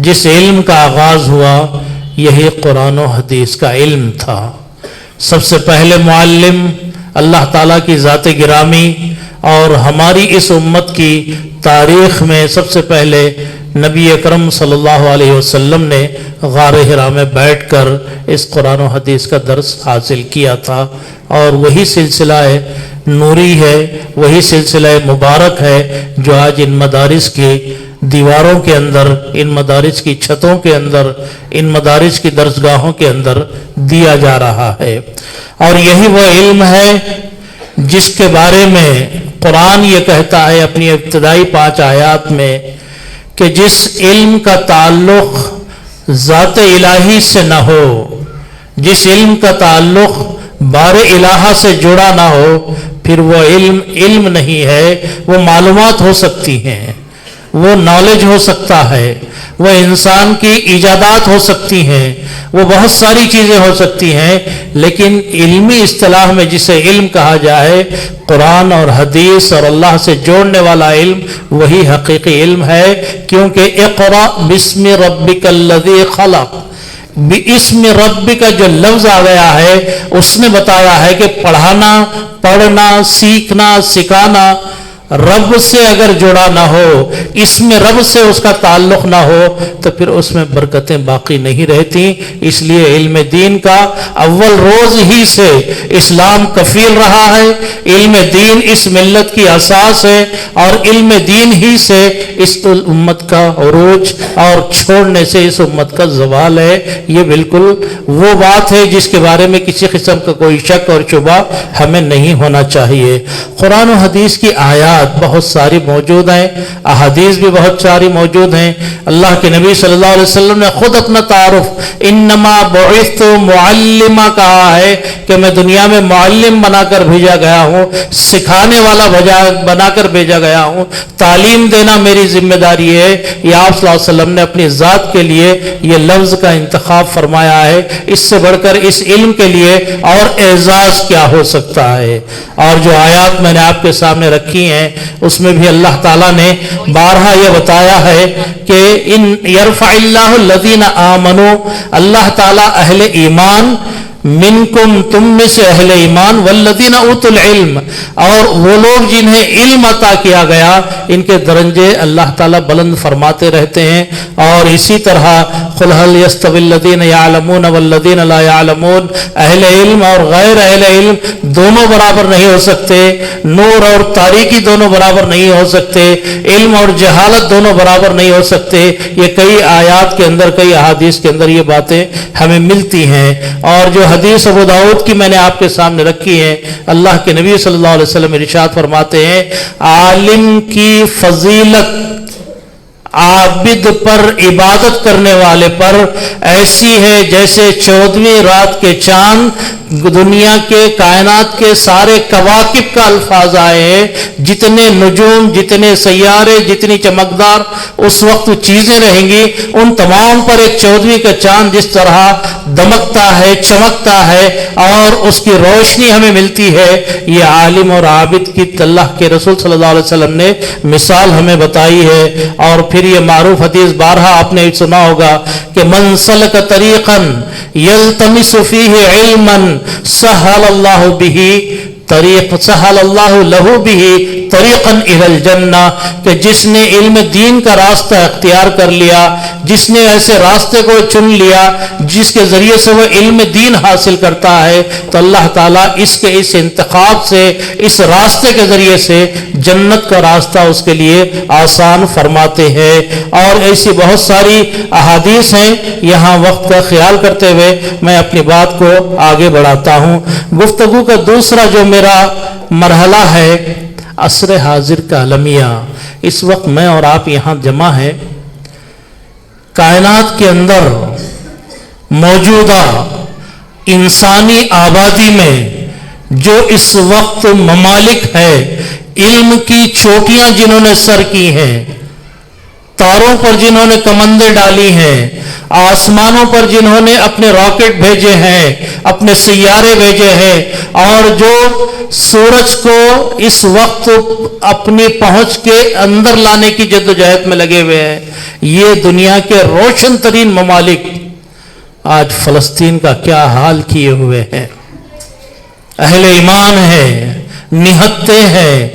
جس علم کا آغاز ہوا، یہی قرآن و حدیث کا علم تھا۔ سب سے پہلے معلم اللہ تعالیٰ کی ذات گرامی، اور ہماری اس امت کی تاریخ میں سب سے پہلے نبی اکرم صلی اللہ علیہ وسلم نے غار حرا میں بیٹھ کر اس قرآن و حدیث کا درس حاصل کیا تھا، اور وہی سلسلہ نوری ہے، وہی سلسلہ مبارک ہے جو آج ان مدارس کی دیواروں کے اندر، ان مدارس کی چھتوں کے اندر، ان مدارس کی درسگاہوں کے اندر دیا جا رہا ہے۔ اور یہی وہ علم ہے جس کے بارے میں قرآن یہ کہتا ہے اپنی ابتدائی 5 آیات میں کہ جس علم کا تعلق ذات الہی سے نہ ہو، جس علم کا تعلق بار الہہ سے جڑا نہ ہو، پھر وہ علم نہیں ہے، وہ معلومات ہو سکتی ہیں، وہ نالج ہو سکتا ہے، وہ انسان کی ایجادات ہو سکتی ہیں، وہ بہت ساری چیزیں ہو سکتی ہیں، لیکن علمی اصطلاح میں جسے علم کہا جائے، قرآن اور حدیث اور اللہ سے جوڑنے والا علم، وہی حقیقی علم ہے، کیونکہ اقرأ بسم ربک الذی خلق، باسم رب کا جو لفظ آ گیا ہے اس نے بتایا ہے کہ پڑھانا، پڑھنا، سیکھنا، سکھانا رب سے اگر جڑا نہ ہو، اس میں رب سے اس کا تعلق نہ ہو، تو پھر اس میں برکتیں باقی نہیں رہتی۔ اس لیے علم دین کا اول روز ہی سے اسلام کفیل رہا ہے، علم دین اس ملت کی اساس ہے، اور علم دین ہی سے اس امت کا عروج اور چھوڑنے سے اس امت کا زوال ہے۔ یہ بالکل وہ بات ہے جس کے بارے میں کسی قسم کا کوئی شک اور شبہ ہمیں نہیں ہونا چاہیے۔ قرآن و حدیث کی آیات بہت ساری موجود ہیں، احادیث بھی بہت ساری موجود ہیں۔ اللہ کے نبی صلی اللہ علیہ وسلم نے خود اپنا تعارف انما بعثت معلما کہا ہے کہ میں دنیا میں معلم بنا کر بھیجا گیا ہوں، سکھانے والا بنا کر بھیجا گیا ہوں، تعلیم دینا میری ذمہ داری ہے۔ یہ آپ صلی اللہ علیہ وسلم نے اپنی ذات کے لیے یہ لفظ کا انتخاب فرمایا ہے، اس سے بڑھ کر اس علم کے لیے اور اعزاز کیا ہو سکتا ہے۔ اور جو آیات میں نے آپ کے سامنے رکھی ہیں اس میں بھی اللہ تعالیٰ نے بارہا یہ بتایا ہے کہ ان یرفع اللہ الذین آمنوا، اللہ تعالیٰ اہل ایمان، منکم تم میں سے اہل ایمان، والذین اوتوا العلم، اور وہ لوگ جنہیں علم عطا کیا گیا، ان کے درجے اللہ تعالیٰ بلند فرماتے رہتے ہیں۔ اور اسی طرح قل هل يستوي الذین یعلمون والذین لا یعلمون، اہل علم اور غیر اہل علم دونوں برابر نہیں ہو سکتے، نور اور تاریکی دونوں برابر نہیں ہو سکتے، علم اور جہالت دونوں برابر نہیں ہو سکتے۔ یہ کئی آیات کے اندر، کئی احادیث کے اندر یہ باتیں ہمیں ملتی ہیں۔ اور جو حدیث ابو داؤد کی میں نے آپ کے سامنے رکھی ہے، اللہ کے نبی صلی اللہ علیہ وسلم ارشاد فرماتے ہیں عالم کی فضیلت عابد پر، عبادت کرنے والے پر ایسی ہے جیسے 14ویں رات کے چاند دنیا کے کائنات کے سارے کواکب کا الفاظ آئے ہیں، جتنے نجوم، جتنے سیارے، جتنی چمکدار اس وقت چیزیں رہیں گی، ان تمام پر ایک 14ویں کا چاند جس طرح دمکتا ہے، چمکتا ہے اور اس کی روشنی ہمیں ملتی ہے، یہ عالم اور عابد کی اللہ کے رسول صلی اللہ علیہ وسلم نے مثال ہمیں بتائی ہے۔ اور پھر یہ معروف حدیث بارہا آپ نے سنا ہوگا کہ من سلک طریقا یلتمس فیہ علما سہل اللہ لہ بہ طریقا الی الجنہ، کہ جس نے علم دین کا راستہ اختیار کر لیا، جس نے ایسے راستے کو چن لیا جس کے ذریعے سے وہ علم دین حاصل کرتا ہے، تو اللہ تعالیٰ اس کے اس انتخاب سے، اس راستے کے ذریعے سے جنت کا راستہ اس کے لیے آسان فرماتے ہیں۔ اور ایسی بہت ساری احادیث ہیں، یہاں وقت کا خیال کرتے ہوئے میں اپنی بات کو آگے بڑھاتا ہوں۔ گفتگو کا دوسرا جو میرا مرحلہ ہے عصر حاضر کا المیہ، اس وقت میں اور آپ یہاں جمع ہیں، کائنات کے اندر موجودہ انسانی آبادی میں جو اس وقت ممالک ہے، علم کی چوٹیاں جنہوں نے سر کی ہیں، تاروں پر جنہوں نے کمندیں ڈالی ہیں، آسمانوں پر جنہوں نے اپنے راکٹ بھیجے ہیں، اپنے سیارے بھیجے ہیں، اور جو سورج کو اس وقت اپنی پہنچ کے اندر لانے کی جدوجہد میں لگے ہوئے ہیں، یہ دنیا کے روشن ترین ممالک آج فلسطین کا کیا حال کیے ہوئے ہیں۔ اہل ایمان ہیں، نہتے ہیں،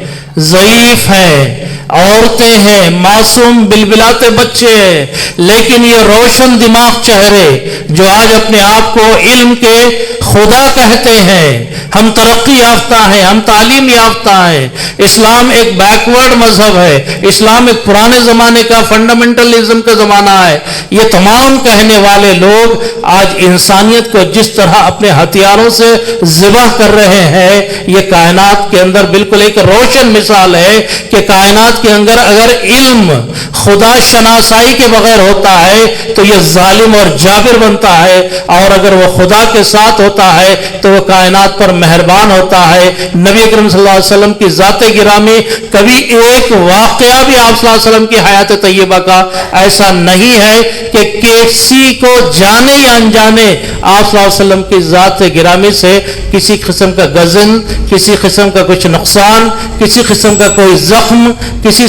ضعیف ہیں، عورتیں ہیں، معصوم بلبلاتے بچے ہیں، لیکن یہ روشن دماغ چہرے جو آج اپنے آپ کو علم کے خدا کہتے ہیں، ہم ترقی یافتہ ہیں، ہم تعلیم یافتہ ہیں، اسلام ایک بیکورڈ مذہب ہے، اسلام ایک پرانے زمانے کا فنڈامنٹلزم کا زمانہ ہے، یہ تمام کہنے والے لوگ آج انسانیت کو جس طرح اپنے ہتھیاروں سے ذبح کر رہے ہیں، یہ کائنات کے اندر بالکل ایک روشن مثال ہے کہ کائنات کے اندر اگر علم خدا شناسائی کے بغیر ہوتا ہے تو یہ ظالم اور جابر بنتا ہے، اور اگر وہ خدا کے ساتھ ہوتا ہے تو وہ کائنات پر مہربان ہوتا ہے۔ نبی اکرم صلی اللہ علیہ وسلم کی ذات گرامی کبھی ایک واقعہ بھی آپ صلی اللہ علیہ وسلم کی حیات طیبہ کا ایسا نہیں ہے کہ کسی کو جانے یا انجانے آپ صلی اللہ علیہ وسلم کی ذات گرامی سے کسی قسم کا غضن، کسی قسم کا کچھ نقصان، کسی قسم کا کوئی زخم، کسی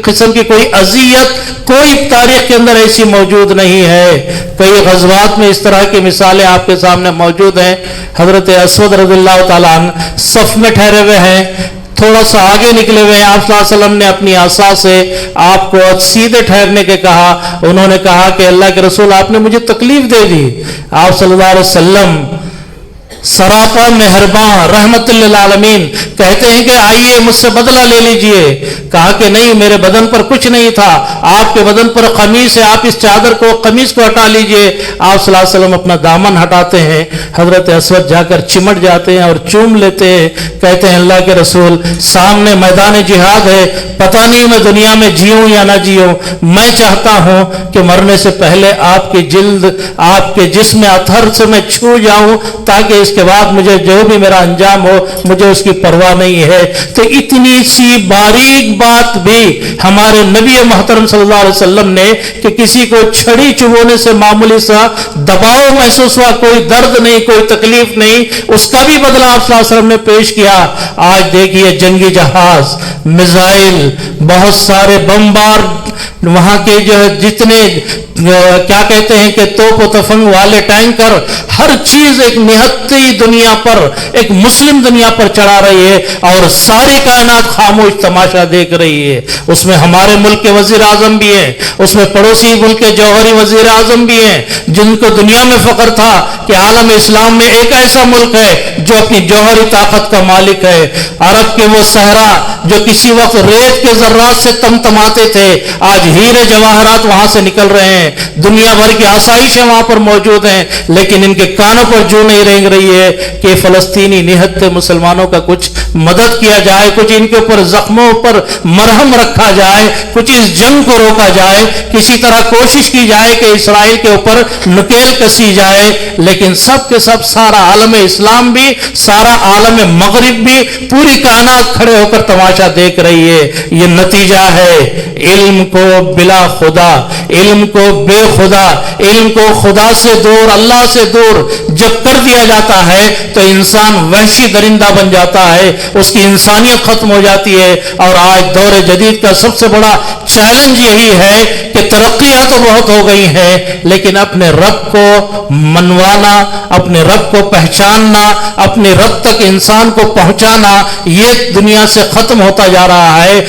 قسم کی کوئی اذیت کوئی تاریخ کے اندر ایسی موجود نہیں ہے۔ کئی غزوات میں اس طرح کی مثالیں آپ کے سامنے موجود ہیں۔ حضرت اسود رضی اللہ تعالیٰ عنہ صف میں ٹھہرے ہوئے ہیں، تھوڑا سا آگے نکلے ہوئے ہیں، آپ صلی اللہ علیہ وسلم نے اپنی عصا سے آپ کو سیدھے ٹھہرنے کے کہا۔ انہوں نے کہا کہ اللہ کے رسول آپ نے مجھے تکلیف دے دی۔ آپ صلی اللہ علیہ وسلم سراپا مہربان رحمت للعالمین کہتے ہیں کہ آئیے مجھ سے بدلہ لے لیجئے۔ کہا کہ نہیں، میرے بدن پر کچھ نہیں تھا، آپ کے بدن پر قمیص ہے، آپ اس چادر کو قمیص کو ہٹا لیجئے۔ آپ صلی اللہ علیہ وسلم اپنا دامن ہٹاتے ہیں، حضرت اسود جا کر چمٹ جاتے ہیں اور چوم لیتے ہیں، کہتے ہیں اللہ کے رسول سامنے میدان جہاد ہے، پتہ نہیں میں دنیا میں جیوں یا نہ جیوں، میں چاہتا ہوں کہ مرنے سے پہلے آپ کی جلد، آپ کے جسم اطہر سے میں چھو جاؤں تاکہ اس کے بعد مجھے جو بھی میرا انجام ہو مجھے اس کی پرواہ نہیں ہے۔ تو اتنی سی باریک بات بھی ہمارے نبی محترم صلی اللہ علیہ وسلم نے کہ کسی کو چھڑی چبونے سے معمولی سا دباؤ محسوس ہوا، کوئی درد نہیں، کوئی تکلیف نہیں، اس کا بھی بدلہ آپ صلی اللہ علیہ وسلم نے پیش کیا۔ آج دیکھیے جنگی جہاز، میزائل، بہت سارے بمبار، وہاں کے جو جتنے کیا کہتے ہیں کہ توپ و تفنگ والے ٹینکر، ہر چیز ایک نہتی دنیا پر، ایک مسلم دنیا پر چڑھا رہی ہے، اور ساری کائنات خاموش تماشا دیکھ رہی ہے۔ اس میں ہمارے ملک کے وزیر اعظم بھی ہیں، اس میں پڑوسی ملک کے جوہری وزیر اعظم بھی ہیں، جن کو دنیا میں فخر تھا کہ عالم اسلام میں ایک ایسا ملک ہے جو اپنی جوہری طاقت کا مالک ہے۔ عرب کے وہ صحرا جو کسی وقت ریت کے ذرات سے تمتماتے تھے، آج ہیرے جواہرات وہاں سے نکل رہے ہیں، دنیا بھر کی آسائشیں وہاں پر موجود ہیں، لیکن ان کے کانوں پر جو نہیں رینگ رہی ہے کہ فلسطینی نہتے مسلمانوں کا کچھ مدد کیا جائے، کچھ ان کے اوپر زخموں پر مرہم رکھا جائے، کچھ اس جنگ کو روکا جائے، کسی طرح کوشش کی جائے کہ اسرائیل کے اوپر نکیل کسی جائے۔ لیکن سب کے سب سارا عالم اسلام بھی، سارا عالم مغرب بھی، پوری کائنات کھڑے ہو کر تماشا دیکھ رہی ہے۔ یہ نتیجہ ہے علم کو بلا خدا، علم کو بے خدا، علم کو خدا سے دور، اللہ سے دور جب کر دیا جاتا ہے تو انسان وحشی درندہ بن جاتا ہے، اس کی انسانیت ختم ہو جاتی ہے۔ اور آج دور جدید کا سب سے بڑا چیلنج یہی ہے کہ ترقیاں تو بہت ہو گئی ہیں، لیکن اپنے رب کو منوانا، اپنے رب کو پہچاننا، اپنے رب تک انسان کو پہنچانا، یہ دنیا سے ختم ہوتا جا رہا ہے۔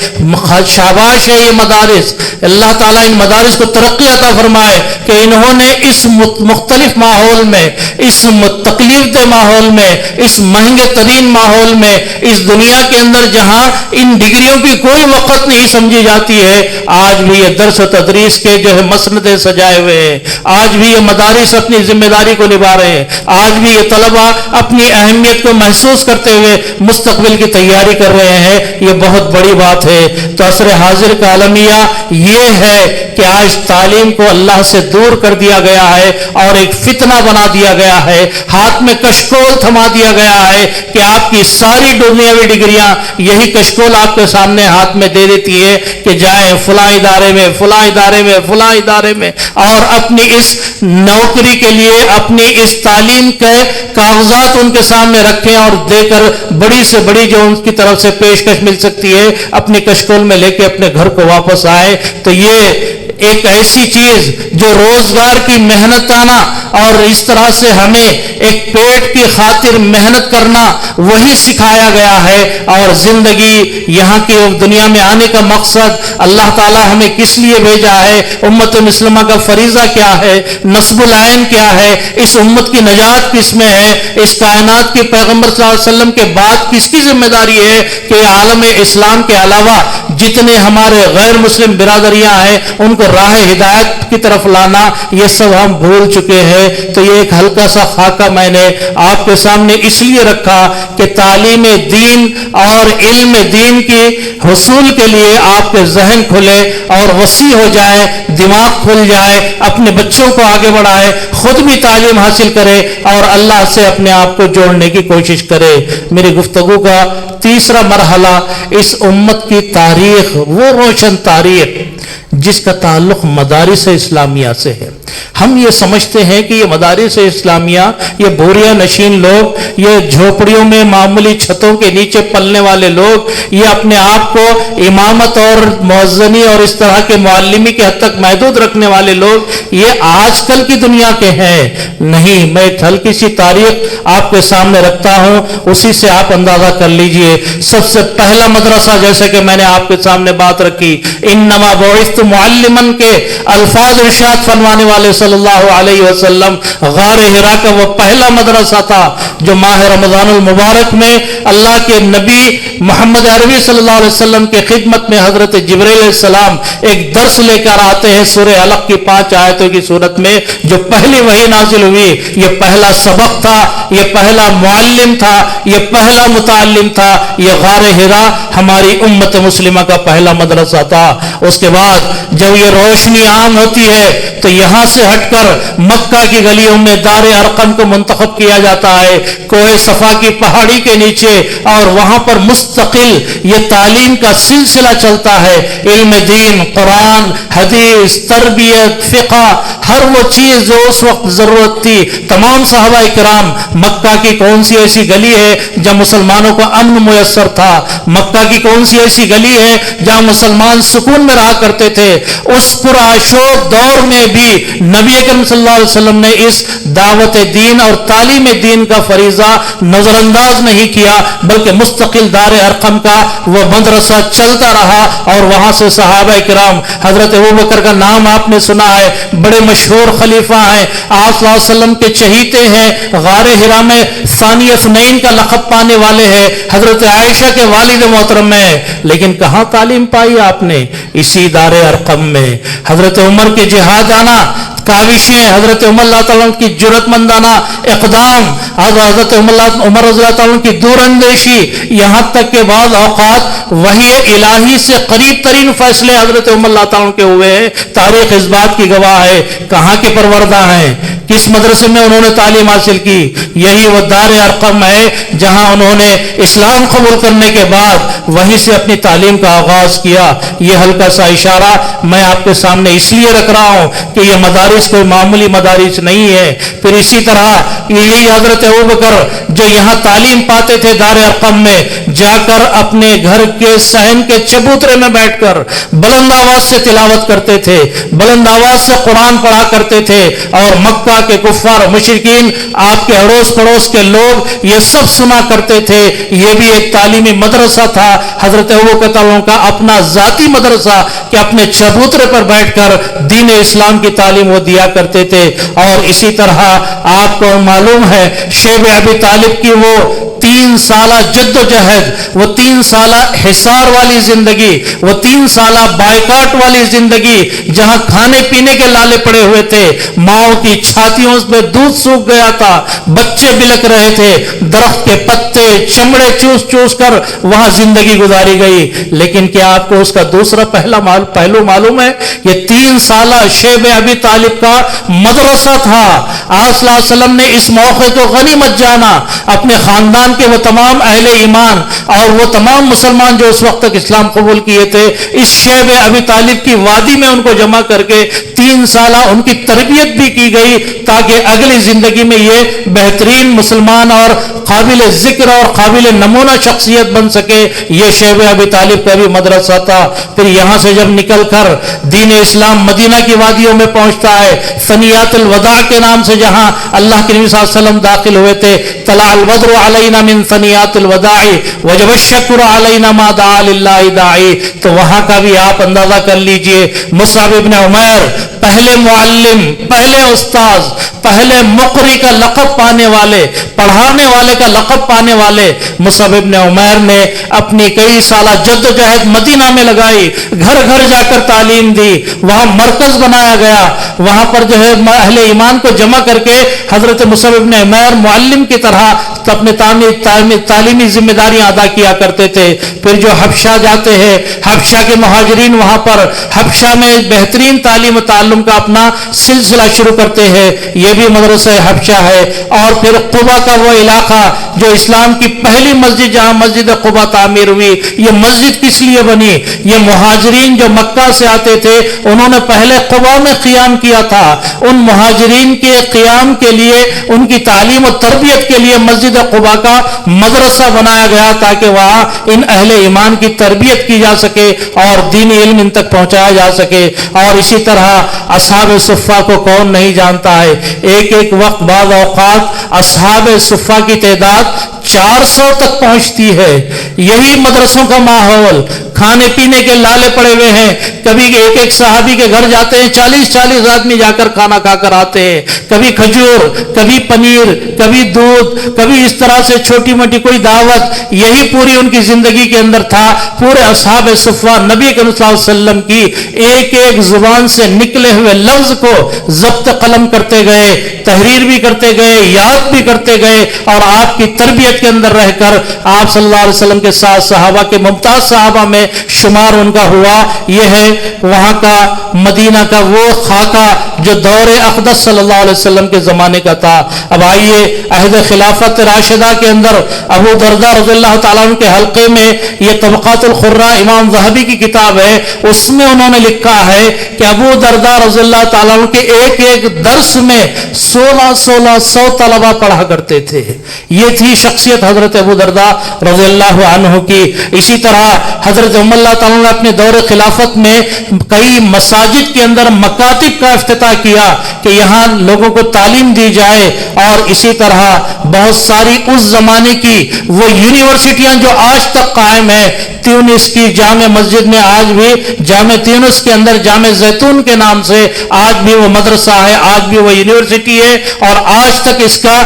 شاباش ہے یہ مدارس، اللہ تعالیٰ ان مدارس کو ترقی عطا فرمائے کہ انہوں نے اس مختلف ماحول میں، اس تکلیف دہ ماحول میں، اس مہنگے ترین ماحول میں، اس دنیا کے اندر جہاں ان ڈگریوں کی کوئی وقت نہیں سمجھی جاتی ہے، آج بھی یہ درس و تدریس کے جو ہے مسندیں سجائے ہوئے ہیں، آج بھی یہ مدارس اپنی ذمہ داری کو نبھا رہے ہیں، آج بھی یہ طلبہ اپنی اہمیت کو محسوس کرتے ہوئے مستقبل کی تیاری کر رہے ہیں۔ یہ بہت بڑی بات ہے۔ تو عصر حاضر کا المیہ یہ ہے کہ آج تعلیم کو اللہ سے دور کر دیا گیا ہے اور ایک فتنہ بنا دیا گیا ہے، ہاتھ میں کشکول تھما دیا گیا ہے کہ آپ کی ساری دنیاوی ڈگریاں یہی کشکول آپ کے سامنے ہاتھ میں دے دیتی ہے کہ جائیں فلاں ادارے میں، فلاں ادارے میں، فلاں ادارے میں، اور اپنی اس نوکری کے لیے، اپنی اس تعلیم کے کاغذات ان کے سامنے رکھیں اور دے کر بڑی سے بڑی جو ان کی طرف سے پیشکش مل سکتی ہے اپنی کشکول میں لے کے اپنے گھر کو واپس آئے۔ تو یہ ایک ایسی چیز جو روزگار کی محنت آنا اور اس طرح سے ہمیں ایک پیٹ کی خاطر محنت کرنا وہی سکھایا گیا ہے۔ اور زندگی یہاں کی دنیا میں آنے کا مقصد، اللہ تعالیٰ ہمیں کس لیے بھیجا ہے، امت مسلمہ کا فریضہ کیا ہے، نصب العین کیا ہے، اس امت کی نجات کس میں ہے، اس کائنات کے پیغمبر صلی اللہ علیہ وسلم کے بعد کس کی ذمہ داری ہے کہ عالم اسلام کے علاوہ جتنے ہمارے غیر مسلم برادریاں ہیں ان کو راہ ہدایت کی طرف لانا، یہ سب ہم بھول چکے ہیں۔ تو یہ ایک ہلکا سا خاکہ میں نے آپ کے سامنے اس لیے رکھا کہ تعلیم دین اور علم دین کی حصول کے لیے آپ کے ذہن کھلے اور وسیع ہو جائے، دماغ کھل جائے، اپنے بچوں کو آگے بڑھائے، خود بھی تعلیم حاصل کرے اور اللہ سے اپنے آپ کو جوڑنے کی کوشش کرے۔ میری گفتگو کا تیسرا مرحلہ اس امت کی تاریخ، وہ روشن تاریخ جس کا تعلق مدارس اسلامیہ سے ہے۔ ہم یہ سمجھتے ہیں کہ یہ مدارس اسلامیہ، یہ بوریا نشین لوگ، یہ جھوپڑیوں میں معمولی چھتوں کے نیچے پلنے والے لوگ، یہ اپنے آپ کو امامت اور مؤذنی اور اس طرح کے معلمی کے حد تک محدود رکھنے والے لوگ یہ آج کل کی دنیا کے ہیں۔ نہیں، میں ایک ہلکی سی تاریخ آپ کے سامنے رکھتا ہوں، اسی سے آپ اندازہ کر لیجئے۔ سب سے پہلا مدرسہ، جیسے کہ میں نے آپ کے سامنے بات رکھی، انما بعثت معلمن کے الفاظ ارشاد فرمانے والے صلی اللہ علیہ وسلم، غار حرا کا وہ پہلا مدرسہ تھا جو ماہ رمضان المبارک میں اللہ کے نبی محمد عربی صلی اللہ علیہ وسلم کے خدمت میں حضرت جبرائیل علیہ السلام ایک درس لے کر آتے ہیں۔ سورہ علق کی 5 آیتوں کی صورت میں جو پہلی وحی نازل ہوئی، یہ پہلا سبق تھا، یہ پہلا معلم تھا، یہ پہلا متعلم تھا۔ یہ غار حرا ہماری امت مسلمہ کا پہلا مدرسہ تھا۔ اس کے بعد جب یہ روشنی عام ہوتی ہے تو یہاں سے ہٹ کر مکہ کی گلیوں میں دار ارقم کو منتخب کیا جاتا ہے، کوہ صفا کی پہاڑی کے نیچے، اور وہاں پر مستقل یہ تعلیم کا سلسلہ چلتا ہے۔ علم دین، قرآن، حدیث، تربیت، فقہ، ہر وہ چیز جو اس وقت ضرورت تھی۔ تمام صحابہ کرام، مکہ کی کون سی ایسی گلی ہے جہاں مسلمانوں کو امن میسر تھا؟ مکہ کی کون سی ایسی گلی ہے جہاں مسلمان سکون میں رہا کرتے تھے؟ اس پرآشوب دور میں بھی نبی اکرم صلی اللہ علیہ وسلم نے اس دعوت دین اور تعلیم دین کا فریضہ نظر انداز نہیں کیا، بلکہ مستقل دار ارقم کا وہ مدرسہ چلتا رہا، اور وہاں سے صحابہ کرام، حضرت ابوبکر کا نام آپ نے سنا ہے، بڑے مشہور خلیفہ ہیں، آپ صلی اللہ علیہ وسلم کے چہیتے ہیں، غار حرا میں ثانی اثنین کا لقب پانے والے ہیں، حضرت عائشہ کے والد محترم ہیں، لیکن کہاں تعلیم پائی آپ نے؟ اسی دار ارقم میں۔ حضرت عمر کے جہاد آنا، کاوشیں، حضرت عمر اللہ تعالیٰ کی جرأت مندانہ اقدام، حضرت عمر رضی اللہ تعالیٰ کی دور اندیشی، یہاں تک کہ بعض اوقات وحی الہی سے قریب ترین فیصلے حضرت عمر اللہ تعالیٰ کے ہوئے ہیں۔ تاریخ اس بات کی گواہ ہے۔ کہاں کے پروردہ ہیں؟ کس مدرسے میں انہوں نے تعلیم حاصل کی؟ یہی وہ دار ارقم ہے جہاں انہوں نے اسلام قبول کرنے کے بعد وہیں سے اپنی تعلیم کا آغاز کیا۔ یہ ہلکا سا اشارہ میں آپ کے سامنے اس لیے رکھ رہا ہوں کہ یہ مدارس کوئی معمولی مدارس نہیں ہے۔ پھر اسی طرح یہی حضرت ابوبکر جو یہاں تعلیم پاتے تھے دار ارقم میں، جا کر اپنے گھر کے صحن کے چبوترے میں بیٹھ کر بلند آواز سے تلاوت کرتے تھے، بلند آواز سے قرآن پڑھا کرتے تھے، اور مکہ کے کفار و مشرکین، آپ کے اڑوس پڑوس کے لوگ یہ سب سنا کرتے تھے۔ یہ بھی ایک تعلیمی مدرسہ تھا، حضرت ابوبکر تعالیٰ کا اپنا ذاتی مدرسہ کہ اپنے چبوترے پر بیٹھ کر دین اسلام کی تعلیم وہ دیا کرتے تھے۔ اور اسی طرح آپ کو معلوم ہے شیب ابی طالب کی وہ 3 سالہ جد و جہد، وہ 3 سالہ حصار والی زندگی، وہ 3 سالہ بائیکاٹ والی زندگی، جہاں کھانے پینے کے لالے پڑے ہوئے تھے، ماؤں کی چھاتیوں میں دودھ سوکھ گیا تھا، بچے بلک رہے تھے، درخت کے پتے چمڑے چوس چوس کر وہاں زندگی گزاری گئی۔ لیکن کیا آپ کو اس کا دوسرا پہلو معلوم ہے؟ یہ 3 سالہ شیب ابی طالب کا مدرسہ تھا۔ آپ صلی اللہ علیہ وسلم نے اس موقع کو غنیمت جانا، اپنے خاندان کے وہ تمام اہل ایمان اور وہ تمام مسلمان جو اس وقت تک اسلام قبول کیے تھے، اس شیب ابی طالب کی وادی میں ان کو جمع کر کے 3 سالہ ان کی تربیت بھی کی گئی، تاکہ اگلی زندگی میں یہ بہترین مسلمان اور قابل ذکر اور قابل نمونہ شخصیت بن سکے۔ یہ شیب ابی طالب کا بھی مدرسہ تھا۔ پھر یہاں سے جب نکل کر دین اسلام مدینہ کی وادیوں میں پہنچتا ہے، ثنیات الوداع کے نام سے جہاں اللہ کے نبی صلی اللہ علیہ وسلم داخل ہوئے تھے، طلع البدر علینا من ثنیات الوداع وجب الشکر علینا ما دعا للہ داعی. تو وہاں کا بھی آپ اندازہ کر لیجئے. مصعب ابن عمیر پہلے معلم، پہلے استاذ، پہلے مقری کا لقب پانے والے، پڑھانے والے کا لقب پانے والے مصعب ابن عمیر نے اپنی کئی سالہ جدوجہد مدینہ میں لگائی، گھر گھر جا کر تعلیم دی. وہاں مرکز بنایا گیا، وہاں پر جو ہے اہل ایمان کو جمع کر کے حضرت مصعب ابن عمیر معلم کی طرح اپنے تعلیمی ذمہ داریاں ادا کیا کرتے تھے. پھر جو حبشہ جاتے ہیں، حبشہ کے مہاجرین وہاں پر حبشہ میں بہترین تعلیم و تعلم کا اپنا سلسلہ شروع کرتے ہیں. یہ بھی مدرسہ حبشہ ہے. اور پھر قبا کا وہ علاقہ جو اسلام کی پہلی مسجد، جہاں مسجد قبا تعمیر ہوئی. یہ مسجد کس لیے بنی؟ یہ مہاجرین جو مکہ سے آتے تھے انہوں نے پہلے قبا میں قیام کیا تھا. ان مہاجرین کے قیام کے لیے، ان کی تعلیم و تربیت کے لیے مسجد قبا کا مدرسہ بنایا گیا تاکہ وہاں ان اہل ایمان کی تربیت کی جا سکے اور دینی علم ان تک پہنچایا جا سکے. اور اسی طرح اصحاب صفہ کو کون نہیں جانتا ہے. ایک ایک وقت بعض اوقات اصحاب صفہ کی تعداد 400 تک پہنچتی ہے. یہی مدرسوں کا ماحول، کھانے پینے کے لالے پڑے ہوئے ہیں. کبھی ایک ایک صحابی کے گھر جاتے ہیں، 40 آدمی جا کر کھانا کھا کر آتے ہیں. کبھی کھجور، کبھی پنیر، کبھی دودھ، کبھی اس طرح سے چھوٹی موٹی کوئی دعوت. یہی پوری ان کی زندگی کے اندر تھا. پورے اصحاب صفہ نبی کریم صلی اللہ علیہ وسلم کی ایک ایک زبان سے نکلے ہوئے لفظ کو ضبط قلم کرتے گئے، تحریر بھی کرتے گئے، یاد بھی کرتے گئے. اور آپ کی تربیت کے اندر رہ کر آپ صلی اللہ علیہ وسلم کے ساتھ صحابہ کے ممتاز صحابہ میں شمار ان کا ہوا. یہ ہے وہاں کا مدینہ کا وہ خاکہ جو دور اقدس صلی اللہ علیہ وسلم کے زمانے کا تھا. اب آئیے عہد خلافت راشدہ کے اندر ابو درداء رضی اللہ تعالیٰ عنہ کے حلقے میں، یہ طبقات القراء امام ذہبی کی کتاب ہے، اس میں انہوں نے لکھا ہے کہ ابو درداء رضی اللہ تعالیٰ عنہ کے ایک ایک درس میں 1600 طلبہ پڑھا کرتے تھے. یہ تھی شخصیت حضرت ابو درداء رضی اللہ عنہ کی. اسی طرح حضرت عمر اللہ تعالیٰ نے اپنے دور خلافت میں کئی مساجد کے اندر مکاتب کا افتتاح کیا کہ یہاں لوگوں کو تعلیم دی جائے. اور اسی طرح بہت ساری اس زمانے کی وہ یونیورسٹیاں جو آج تک قائم ہیں. تیونس کی جامع مسجد میں آج بھی، جامع تیونس کے اندر جامع زیتون کے نام سے آج بھی وہ مدرسہ ہے، آج بھی وہ یونیورسٹی ہے. اور آج تک اس کا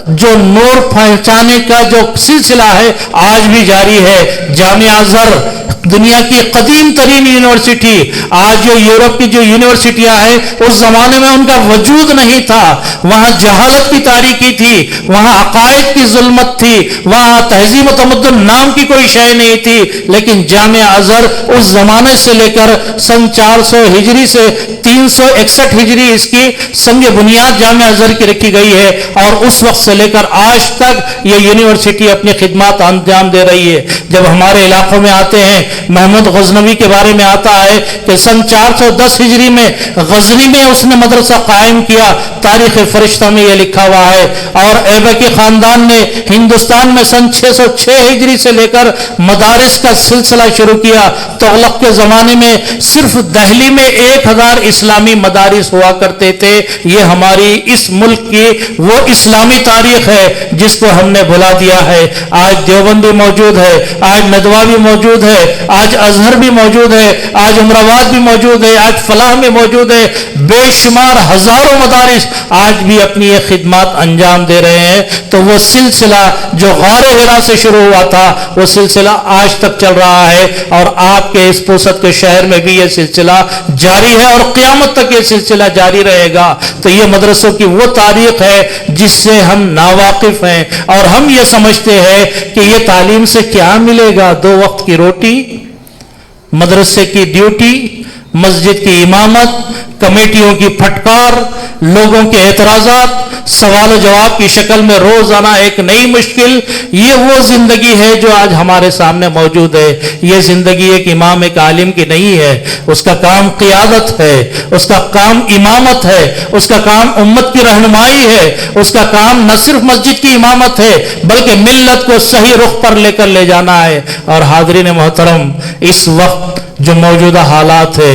جو نور پہنچانے کا جو سلسلہ ہے آج بھی جاری ہے. جامع ازہر دنیا کی قدیم ترین یونیورسٹی، آج جو یورپ کی جو یونیورسٹیاں ہیں اس زمانے میں ان کا وجود نہیں تھا. وہاں جہالت کی تاریکی تھی، وہاں عقائد کی ظلمت تھی، وہاں تہذیب و تمدن نام کی کوئی شے نہیں تھی. لیکن جامع ازہر اس زمانے سے لے کر سن 400 ہجری سے 361 ہجری اس کی سنگ بنیاد جامع ازہر کی رکھی گئی ہے. اور اس وقت سے لے کر آج تک یہ یونیورسٹی اپنی خدمات انجام دے رہی ہے. جب ہمارے علاقوں میں آتے ہیں، محمود غزنوی کے بارے میں آتا ہے کہ سن 410 ہجری میں غزنی میں اس نے مدرسہ قائم کیا. تاریخ فرشتہ میں یہ لکھا ہوا ہے. اور ایبکی خاندان نے ہندوستان میں سن 606 ہجری سے لے کر مدارس کا سلسلہ شروع کیا. تغلق کے زمانے میں صرف دہلی میں 1000 اسلامی مدارس ہوا کرتے تھے. یہ ہماری اس ملک کی وہ اسلامی تاریخ ہے جس کو ہم نے بھلا دیا ہے. آج دیوبند بھی موجود ہے، آج ندوہ بھی موجود ہے، آج ازہر بھی موجود ہے، آج عمرآباد بھی موجود ہے، آج فلاح میں موجود ہے. بے شمار ہزاروں مدارس آج بھی اپنی یہ خدمات انجام دے رہے ہیں. تو وہ سلسلہ جو غار حرا سے شروع ہوا تھا وہ سلسلہ آج تک چل رہا ہے. اور آپ کے اس پوست کے شہر میں بھی یہ سلسلہ جاری ہے اور قیامت تک یہ سلسلہ جاری رہے گا. تو یہ مدرسوں کی وہ تاریخ ہے جس سے ہم ناواقف ہیں. اور ہم یہ سمجھتے ہیں کہ یہ تعلیم سے کیا ملے گا؟ 2 وقت کی روٹی، مدرسے کی ڈیوٹی، مسجد کی امامت، کمیٹیوں کی پھٹکار، لوگوں کے اعتراضات، سوال و جواب کی شکل میں روزانہ ایک نئی مشکل. یہ وہ زندگی ہے جو آج ہمارے سامنے موجود ہے. یہ زندگی ایک امام، ایک عالم کی نہیں ہے. اس کا کام قیادت ہے، اس کا کام امامت ہے، اس کا کام امت کی رہنمائی ہے، اس کا کام نہ صرف مسجد کی امامت ہے بلکہ ملت کو صحیح رخ پر لے کر لے جانا ہے. اور حاضرین محترم، اس وقت جو موجودہ حالات ہے،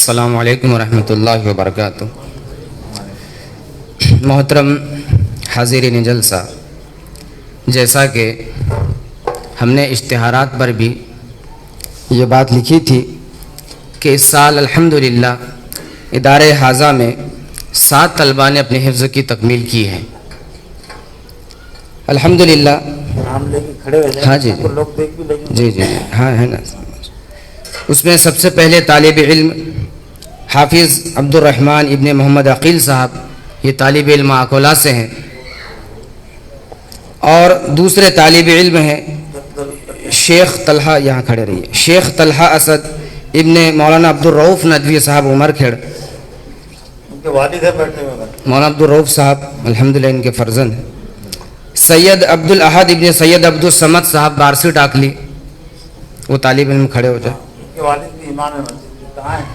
السلام علیکم ورحمۃ اللہ وبرکاتہ۔ محترم حاضرین جلسہ، جیسا کہ ہم نے اشتہارات پر بھی یہ بات لکھی تھی کہ اس سال الحمدللہ ادارہ حاضہ میں 7 طلباء نے اپنے حفظ کی تکمیل کی ہے الحمدللہ۔ ہاں جی جی جی ہاں ہے نا۔ اس میں سب سے پہلے طالب علم حافظ عبد الرحمن ابن محمد عقیل صاحب، یہ طالب علم اکولا سے ہیں، اور دوسرے طالب علم ہیں شیخ طلحہ، یہاں کھڑے رہیے، شیخ طلحہ اسد ابن مولانا عبد الرؤف ندوی صاحب عمر کھیڑ، مولانا عبد الرؤف صاحب الحمدللہ ان کے فرزند ہیں۔ سید عبد الاحد ابن سید عبد الصمد صاحب بارسی ٹاکلی، وہ طالب علم کھڑے ہو جائے،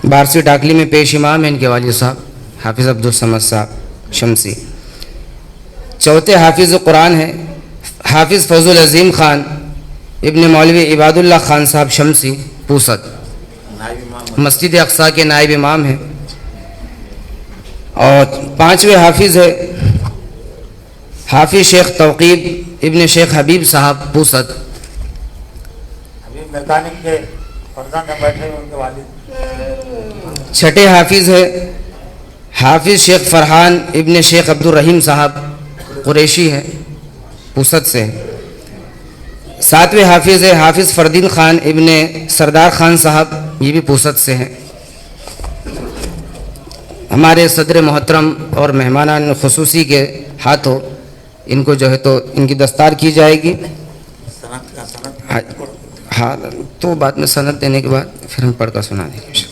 بارسی ٹاکلی میں پیش امام ہیں ان کے والد صاحب حافظ عبد الصمد صاحب شمسی۔ چوتھے حافظ قرآن ہیں حافظ فضل العظیم خان ابن مولوی عباد اللہ خان صاحب شمسی پوسد، مسجد اقصی کے نائب امام ہیں۔ اور پانچویں حافظ ہے حافظ شیخ توقیب ابن شیخ حبیب صاحب پوسد۔ چھٹے حافظ ہے حافظ شیخ فرحان ابن شیخ عبد الرحیم صاحب، قریشی ہے، پوسد سے۔ ساتویں حافظ ہے حافظ فردین خان ابن سردار خان صاحب، یہ بھی پوسد سے ہیں۔ ہمارے صدر محترم اور مہمانان خصوصی کے ہاتھوں ان کو جو ہے تو ان کی دستار کی جائے گی۔ ہاں تو بعد میں سند دینے کے بعد پھر ہم پڑھ کر سنا دیں گے۔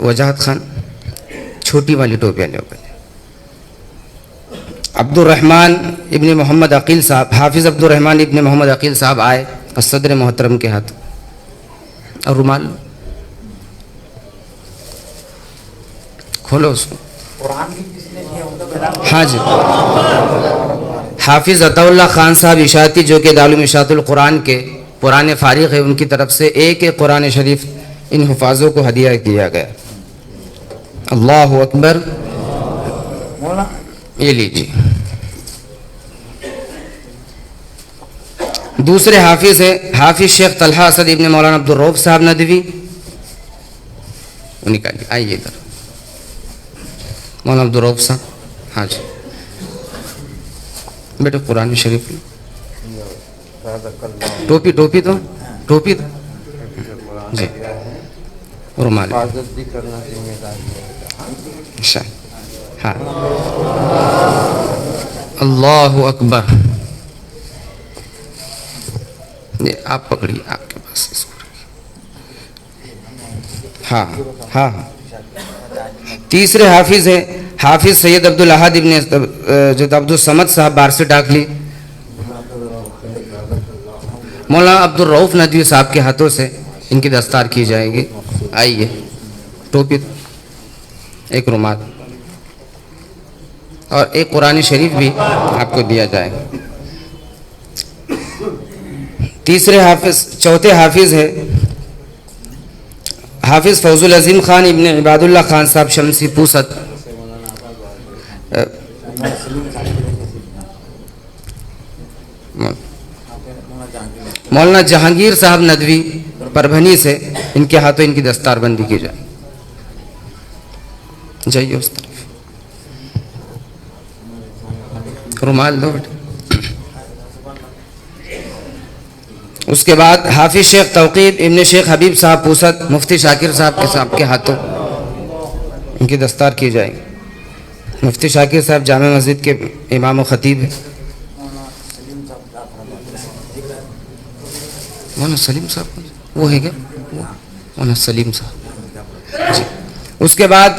وجاہت خان چھوٹی والی ٹوپی والے اوپر، عبد الرحمن ابن محمد عقیل صاحب، حافظ عبد الرحمن ابن محمد عقیل صاحب آئے صدر محترم کے ہاتھ، اور رومال کھولو اس کو۔ ہاں جی، حافظ عطا اللہ خان صاحب اشاعتی، جو کہ دارالعلوم اشاعت القرآن کے پرانے فارغ ہے، ان کی طرف سے ایک قرآن شریف ان حفاظوں کو ہدیہ کیا گیا۔ اللہ اکبر، یہ لیجیے۔ دوسرے حافظ ہے حافظ شیخ طلحہ اسد ابن مولانا عبد الرؤف صاحب ندوی، وہ نکالیے، آئیے ادھر مولانا عبد الرؤف صاحب۔ ہاں جی بیٹا قرآن شریف ٹوپی تو جی، رومال ہاں، اللہ اکبر۔ آپ پکڑیے، آپ کے پاس اس کو ہاں ہاں۔ تیسرے حافظ ہیں حافظ سید عبد الاحد ابن عبد الصمد صاحب بارسی ڈاکلی، مولانا عبد الرؤف ندوی صاحب کے ہاتھوں سے ان کی دستار کی جائے گی۔ آئیے، ٹوپی، ایک رومال اور ایک قرآن شریف بھی آپ کو دیا جائے گا۔ چوتھے حافظ ہے حافظ فضل العظیم خان ابن عباد اللہ خان صاحب شمسی پوسد۔ مولانا جہانگیر صاحب ندوی پربھنی سے، ان کے ہاتھوں ان کی دستار بندی کی جائے۔ جائیے اس طرف، رومال دو بیٹے۔ اس کے بعد حافظ شیخ توقیب ابن شیخ حبیب صاحب پوسد، مفتی شاکر صاحب کے ہاتھوں ان کی دستار کی جائے گی۔ مفتی شاکر صاحب جامع مسجد کے امام و خطیب ہیں۔ مولانا سلیم صاحب وہ ہے کیا؟ مولانا سلیم صاحب جی۔ اس کے بعد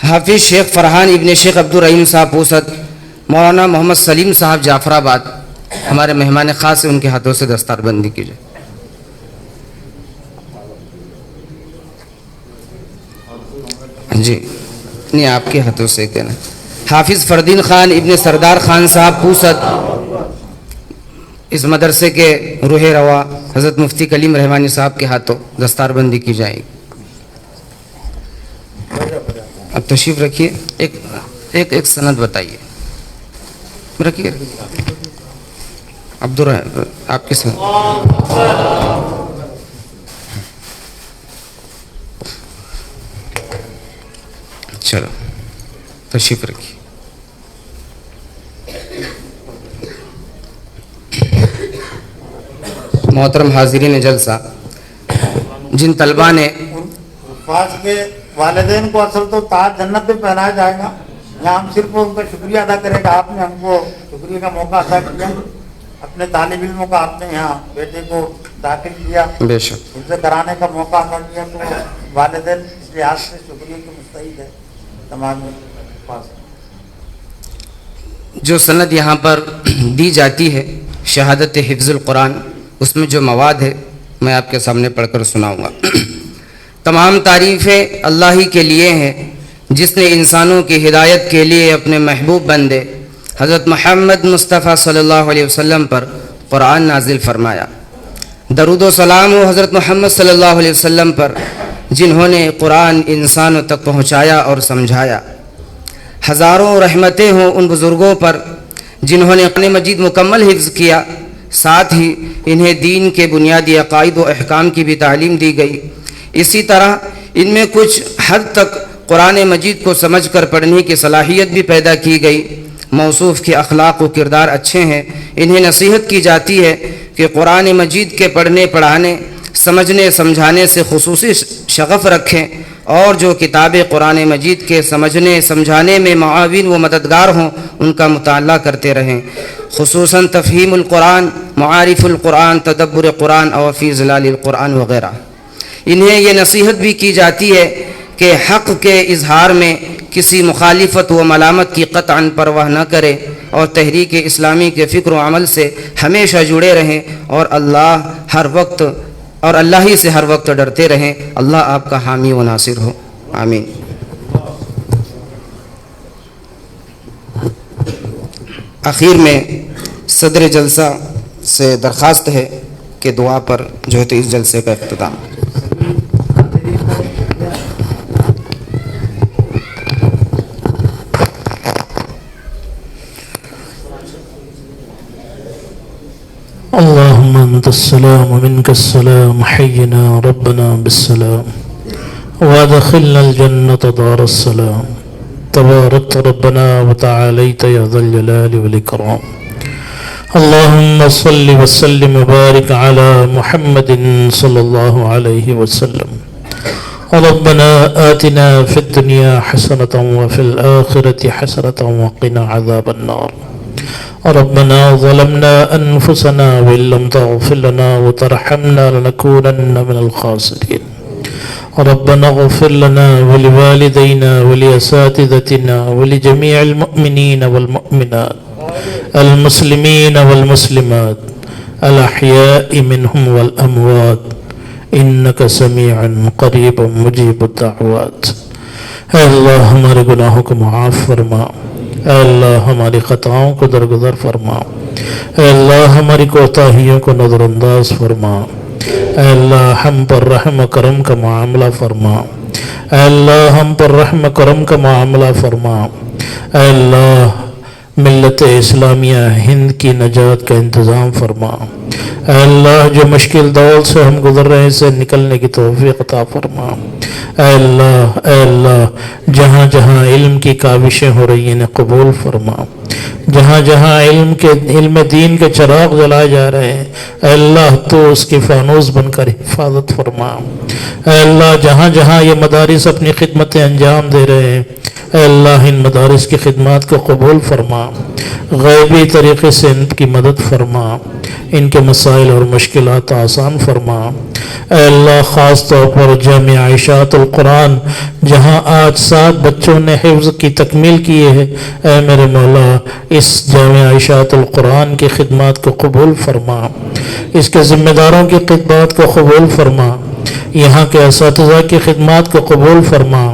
حافظ شیخ فرحان ابن شیخ عبد الرحیم صاحب پوسد، مولانا محمد سلیم صاحب جعفر آباد، ہمارے مہمان خاص ہیں، ان کے ہاتھوں سے دستار بندی کی جائے۔ جی نہیں، آپ کے ہاتھوں سے کہنا۔ حافظ فردین خان ابن سردار خان صاحب پوسد، اس مدرسے کے روح روا حضرت مفتی کلیم رحمانی صاحب کے ہاتھوں دستار بندی کی جائے گی. اب تشریف رکھیے. ایک سند بتائیے. رکھیے عبدالرحمن آپ کی سند. چلو تشریف رکھیے. محترم حاضرین جلسہ، جن طلبہ نے حفاظ کے والدین کو اصل تو تاج جنت پہ پہنایا جائے گا. یہاں ہم صرف ان کا شکریہ ادا کریں گا. آپ نے ہم کو شکریہ کا موقع ادا کیا. اپنے طالب علموں کا آپ نے یہاں بیٹے کو داخل کیا، بے شک ان سے کرانے کا موقع ادا کیا، تو والدین اس لحاظ سے شکریہ کے مستحق ہے تمام حفاظ. جو سند یہاں پر دی جاتی ہے شہادت حفظ القرآن، اس میں جو مواد ہے میں آپ کے سامنے پڑھ کر سناؤں گا. تمام تعریفیں اللہ ہی کے لیے ہیں جس نے انسانوں کی ہدایت کے لیے اپنے محبوب بندے حضرت محمد مصطفیٰ صلی اللہ علیہ وسلم پر قرآن نازل فرمایا. درود و سلام ہو حضرت محمد صلی اللہ علیہ وسلم پر جنہوں نے قرآن انسانوں تک پہنچایا اور سمجھایا. ہزاروں رحمتیں ہوں ان بزرگوں پر جنہوں نے قرآن مجید مکمل حفظ کیا، ساتھ ہی انہیں دین کے بنیادی عقائد و احکام کی بھی تعلیم دی گئی. اسی طرح ان میں کچھ حد تک قرآن مجید کو سمجھ کر پڑھنے کی صلاحیت بھی پیدا کی گئی. موصوف کے اخلاق و کردار اچھے ہیں. انہیں نصیحت کی جاتی ہے کہ قرآن مجید کے پڑھنے پڑھانے سمجھنے سمجھانے سے خصوصی شغف رکھیں، اور جو کتاب قرآن مجید کے سمجھنے سمجھانے میں معاون و مددگار ہوں ان کا مطالعہ کرتے رہیں، خصوصاً تفہیم القرآن، معارف القرآن، تدبر قرآن اور فی ظلال القرآن وغیرہ. انہیں یہ نصیحت بھی کی جاتی ہے کہ حق کے اظہار میں کسی مخالفت و ملامت کی قطعاً پرواہ نہ کریں اور تحریک اسلامی کے فکر و عمل سے ہمیشہ جڑے رہیں اور اللہ ہی سے ہر وقت ڈرتے رہیں. اللہ آپ کا حامی و ناصر ہو. آمین. آخر میں صدر جلسہ سے درخواست ہے کہ دعا پر جو ہے تو اس جلسے کا اختتام. اللهم انت السلام ومنك السلام، حينا ربنا بالسلام وادخلنا الجنة دار السلام. تباركت ربنا وتعاليت يا ذا الجلال والإكرام. اللهم صل وسلم وبارك على محمد صلى الله عليه وسلم. ربنا آتنا في الدنيا حسنة وفي الآخرة حسنة وقنا عذاب النار. ربنا ظلمنا أنفسنا وإن لم تغفر لنا وترحمنا لنكونن من الخاسرين. ربنا اغفر لنا ولوالدينا ولأساتذتنا ولجميع المؤمنين والمؤمنات المسلمين والمسلمات الأحياء منهم والأموات إنك سميع قريب مجيب الدعوات. اے اللہ ہمارے گناہوں کو معاف فرما. اے اللہ ہماری خطاؤں کو درگزر فرما. اے اللہ ہماری کوتاہیوں کو نظر انداز فرما. اے اللہ ہم پر رحم و کرم کا معاملہ فرما. اے اللہ ہم پر رحم و کرم کا معاملہ فرما. اے اللہ ملت اسلامیہ ہند کی نجات کا انتظام فرما. اے اللہ جو مشکل دور سے ہم گزر رہے ہیں سے نکلنے کی توفیق عطا فرما. اے اللہ جہاں جہاں علم کی کاوشیں ہو رہی ہیں قبول فرما. جہاں جہاں علم دین کے چراغ جلائے جا رہے ہیں اے اللہ تو اس کی فانوس بن کر حفاظت فرما. اے اللہ جہاں جہاں یہ مدارس اپنی خدمتیں انجام دے رہے ہیں اے اللہ ان مدارس کی خدمات کو قبول فرما. غیبی طریقے سے ان کی مدد فرما. ان کے مسائل اور مشکلات آسان فرما. اے اللہ خاص طور پر جامعہ عائشات القرآن جہاں آج 7 بچوں نے حفظ کی تکمیل کی ہے اے میرے مولا اس جامعہ عائشات القرآن کی خدمات کو قبول فرما. اس کے ذمہ داروں کی خدمات کو قبول فرما. یہاں کے اساتذہ کی خدمات کو قبول فرما.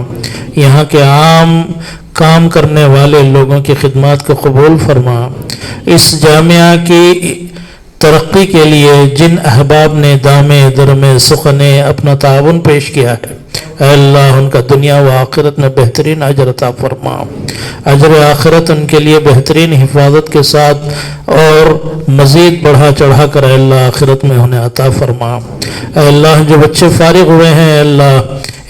یہاں کے عام کام کرنے والے لوگوں کی خدمات کو قبول فرما. اس جامعہ کی ترقی کے لیے جن احباب نے دامے درمے سخنے اپنا تعاون پیش کیا ہے، اے اللہ ان کا دنیا و آخرت میں بہترین اجر عطا فرما، اجر آخرت ان کے لیے بہترین حفاظت کے ساتھ اور مزید بڑھا چڑھا کر اے اللہ آخرت میں انہیں عطا فرما۔ اے اللہ جو بچے فارغ ہوئے ہیں اے اللہ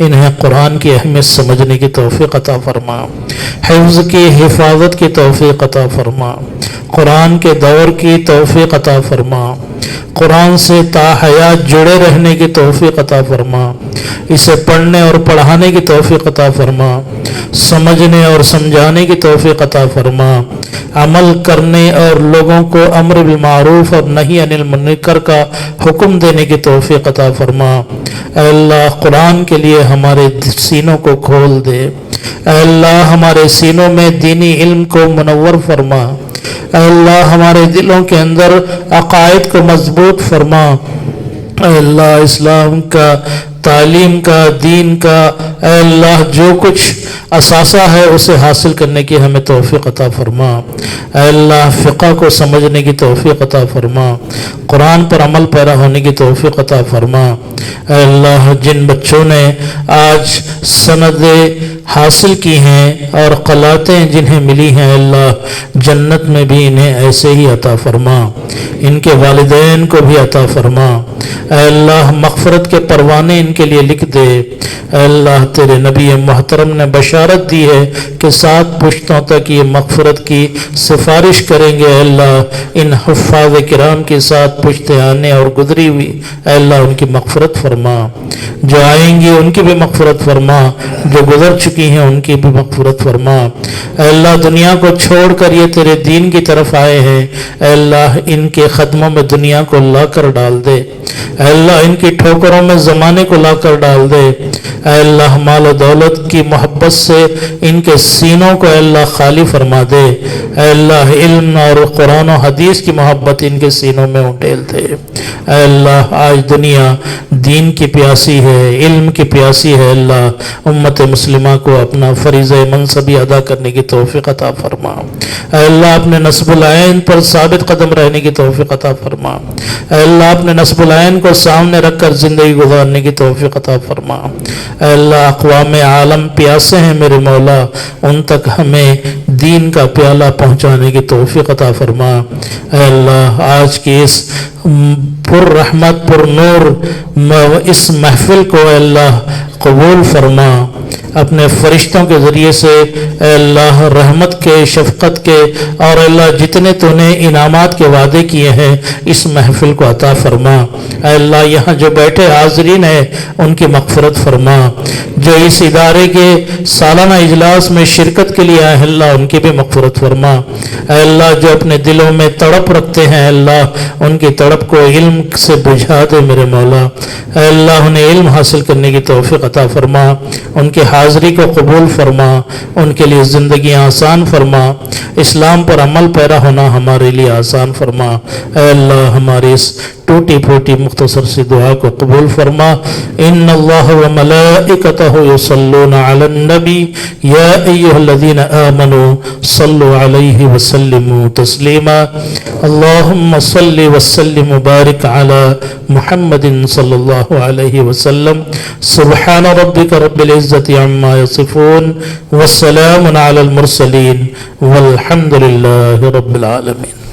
انہیں قرآن کی اہمیت سمجھنے کی توفیق عطا فرما، حفظ کی حفاظت کی توفیق عطا فرما، قرآن کے دور کی توفیق عطا فرما، قرآن سے تا حیات جڑے رہنے کی توفیق عطا فرما، اسے پڑھنے اور پڑھانے کی توفیق عطا فرما، سمجھنے اور سمجھانے کی توفیق عطا فرما، عمل کرنے اور لوگوں کو امر بالمعروف اور نہی عن المنکر کا حکم دینے کی توفیق عطا فرما۔ اے اللہ قرآن کے لیے ہمارے سینوں کو کھول دے، اے اللہ ہمارے سینوں میں دینی علم کو منور فرما، اے اللہ ہمارے دلوں کے اندر عقائد کو مضبوط فرما، اے اللہ اسلام کا تعلیم کا دین کا اے اللہ جو کچھ اثاثہ ہے اسے حاصل کرنے کی ہمیں توفیق عطا فرما، اے اللہ فقہ کو سمجھنے کی توفیق عطا فرما، قرآن پر عمل پیرا ہونے کی توفیق عطا فرما۔ اے اللہ جن بچوں نے آج سندیں حاصل کی ہیں اور قلاتیں جنہیں ملی ہیں اللہ جنت میں بھی انہیں ایسے ہی عطا فرما، ان کے والدین کو بھی عطا فرما، اے اللہ مغفرت کے پروانے ان کے لیے لکھ دے، اے اللہ تیرے نبی محترم نے بشارت دی ہے کہ 7 پشتوں تک یہ مغفرت کی سفارش کریں گے، اے اللہ ان حفاظ کرام کی 7 پشتیں آنے اور گزری ہوئی اے اللہ ان کی مغفرت فرما، جو آئیں گی ان کی بھی مغفرت فرما، جو گزر چکی ہیں ان کی بھی مغفرت فرما، اے اللہ دنیا کو چھوڑ کر یہ تیرے دین کی طرف آئے ہیں، اے اللہ ان کے قدموں میں دنیا کو لا کر ڈال دے، اے اللہ ان کی ٹھوکروں میں زمانے کو لا کر ڈال دے، اے اللہ مال و دولت کی محبت سے ان کے سینوں کو اے اللہ خالی فرما دے، اے اللہ علم اور قرآن و حدیث کی محبت ان کے سینوں میں اٹھیل دے، اے اللہ آج دنیا دین کی پیاسی ہے، علم کی پیاسی ہے، اللہ امت مسلمہ کو اپنا فریضہ منصبی ادا کرنے کی توفیق عطا فرما، اے اللہ اپنے نصب العین پر ثابت قدم رہنے کی توفیق عطا فرما، اے اللہ اپنے نصب العین کو سامنے رکھ کر زندگی گزارنے کی توفیق عطا فرما، اے اللہ اقوام عالم پیاسے ہیں میرے مولا ان تک ہمیں دین کا پیالہ پہنچانے کی توفیق عطا فرما، اے اللہ آج کی اس پر رحمت پر نور اس محفل کو اے اللہ قبول فرما، اپنے فرشتوں کے ذریعے سے اے اللہ رحمت کے شفقت کے اور اللہ جتنے تو نے انعامات کے وعدے کیے ہیں اس محفل کو عطا فرما، اے اللہ یہاں جو بیٹھے حاضرین ہیں ان کی مغفرت فرما، جو اس ادارے کے سالانہ اجلاس میں شرکت کے لیے آئے اللہ ان کی بھی مغفرت فرما، اے اللہ جو اپنے دلوں میں تڑپ رکھتے ہیں اللہ ان کی تڑپ کو علم سے بجھا دے میرے مولا، اے اللہ انہیں علم حاصل کرنے کی توفیق عطا فرما، ان کی حاضری کو قبول فرما، ان کے لیے زندگیاں آسان فرما، اسلام پر عمل پیرا ہونا ہمارے لیے آسان فرما، اے اللہ ہماری اس ٹوٹی پھوٹی مختصر سی دعا کو قبول فرما۔ ان اللہ و ملائکتہ یصلون علی النبی یا ایھا الذین آمنوا صلوا علیہ وسلموا تسلیما، اللہم صل وسلم وبارک علی محمد صلی اللہ علیہ وسلم، سبحان ربک رب العزت عما یصفون والسلام علی المرسلین والحمد للہ رب العالمین۔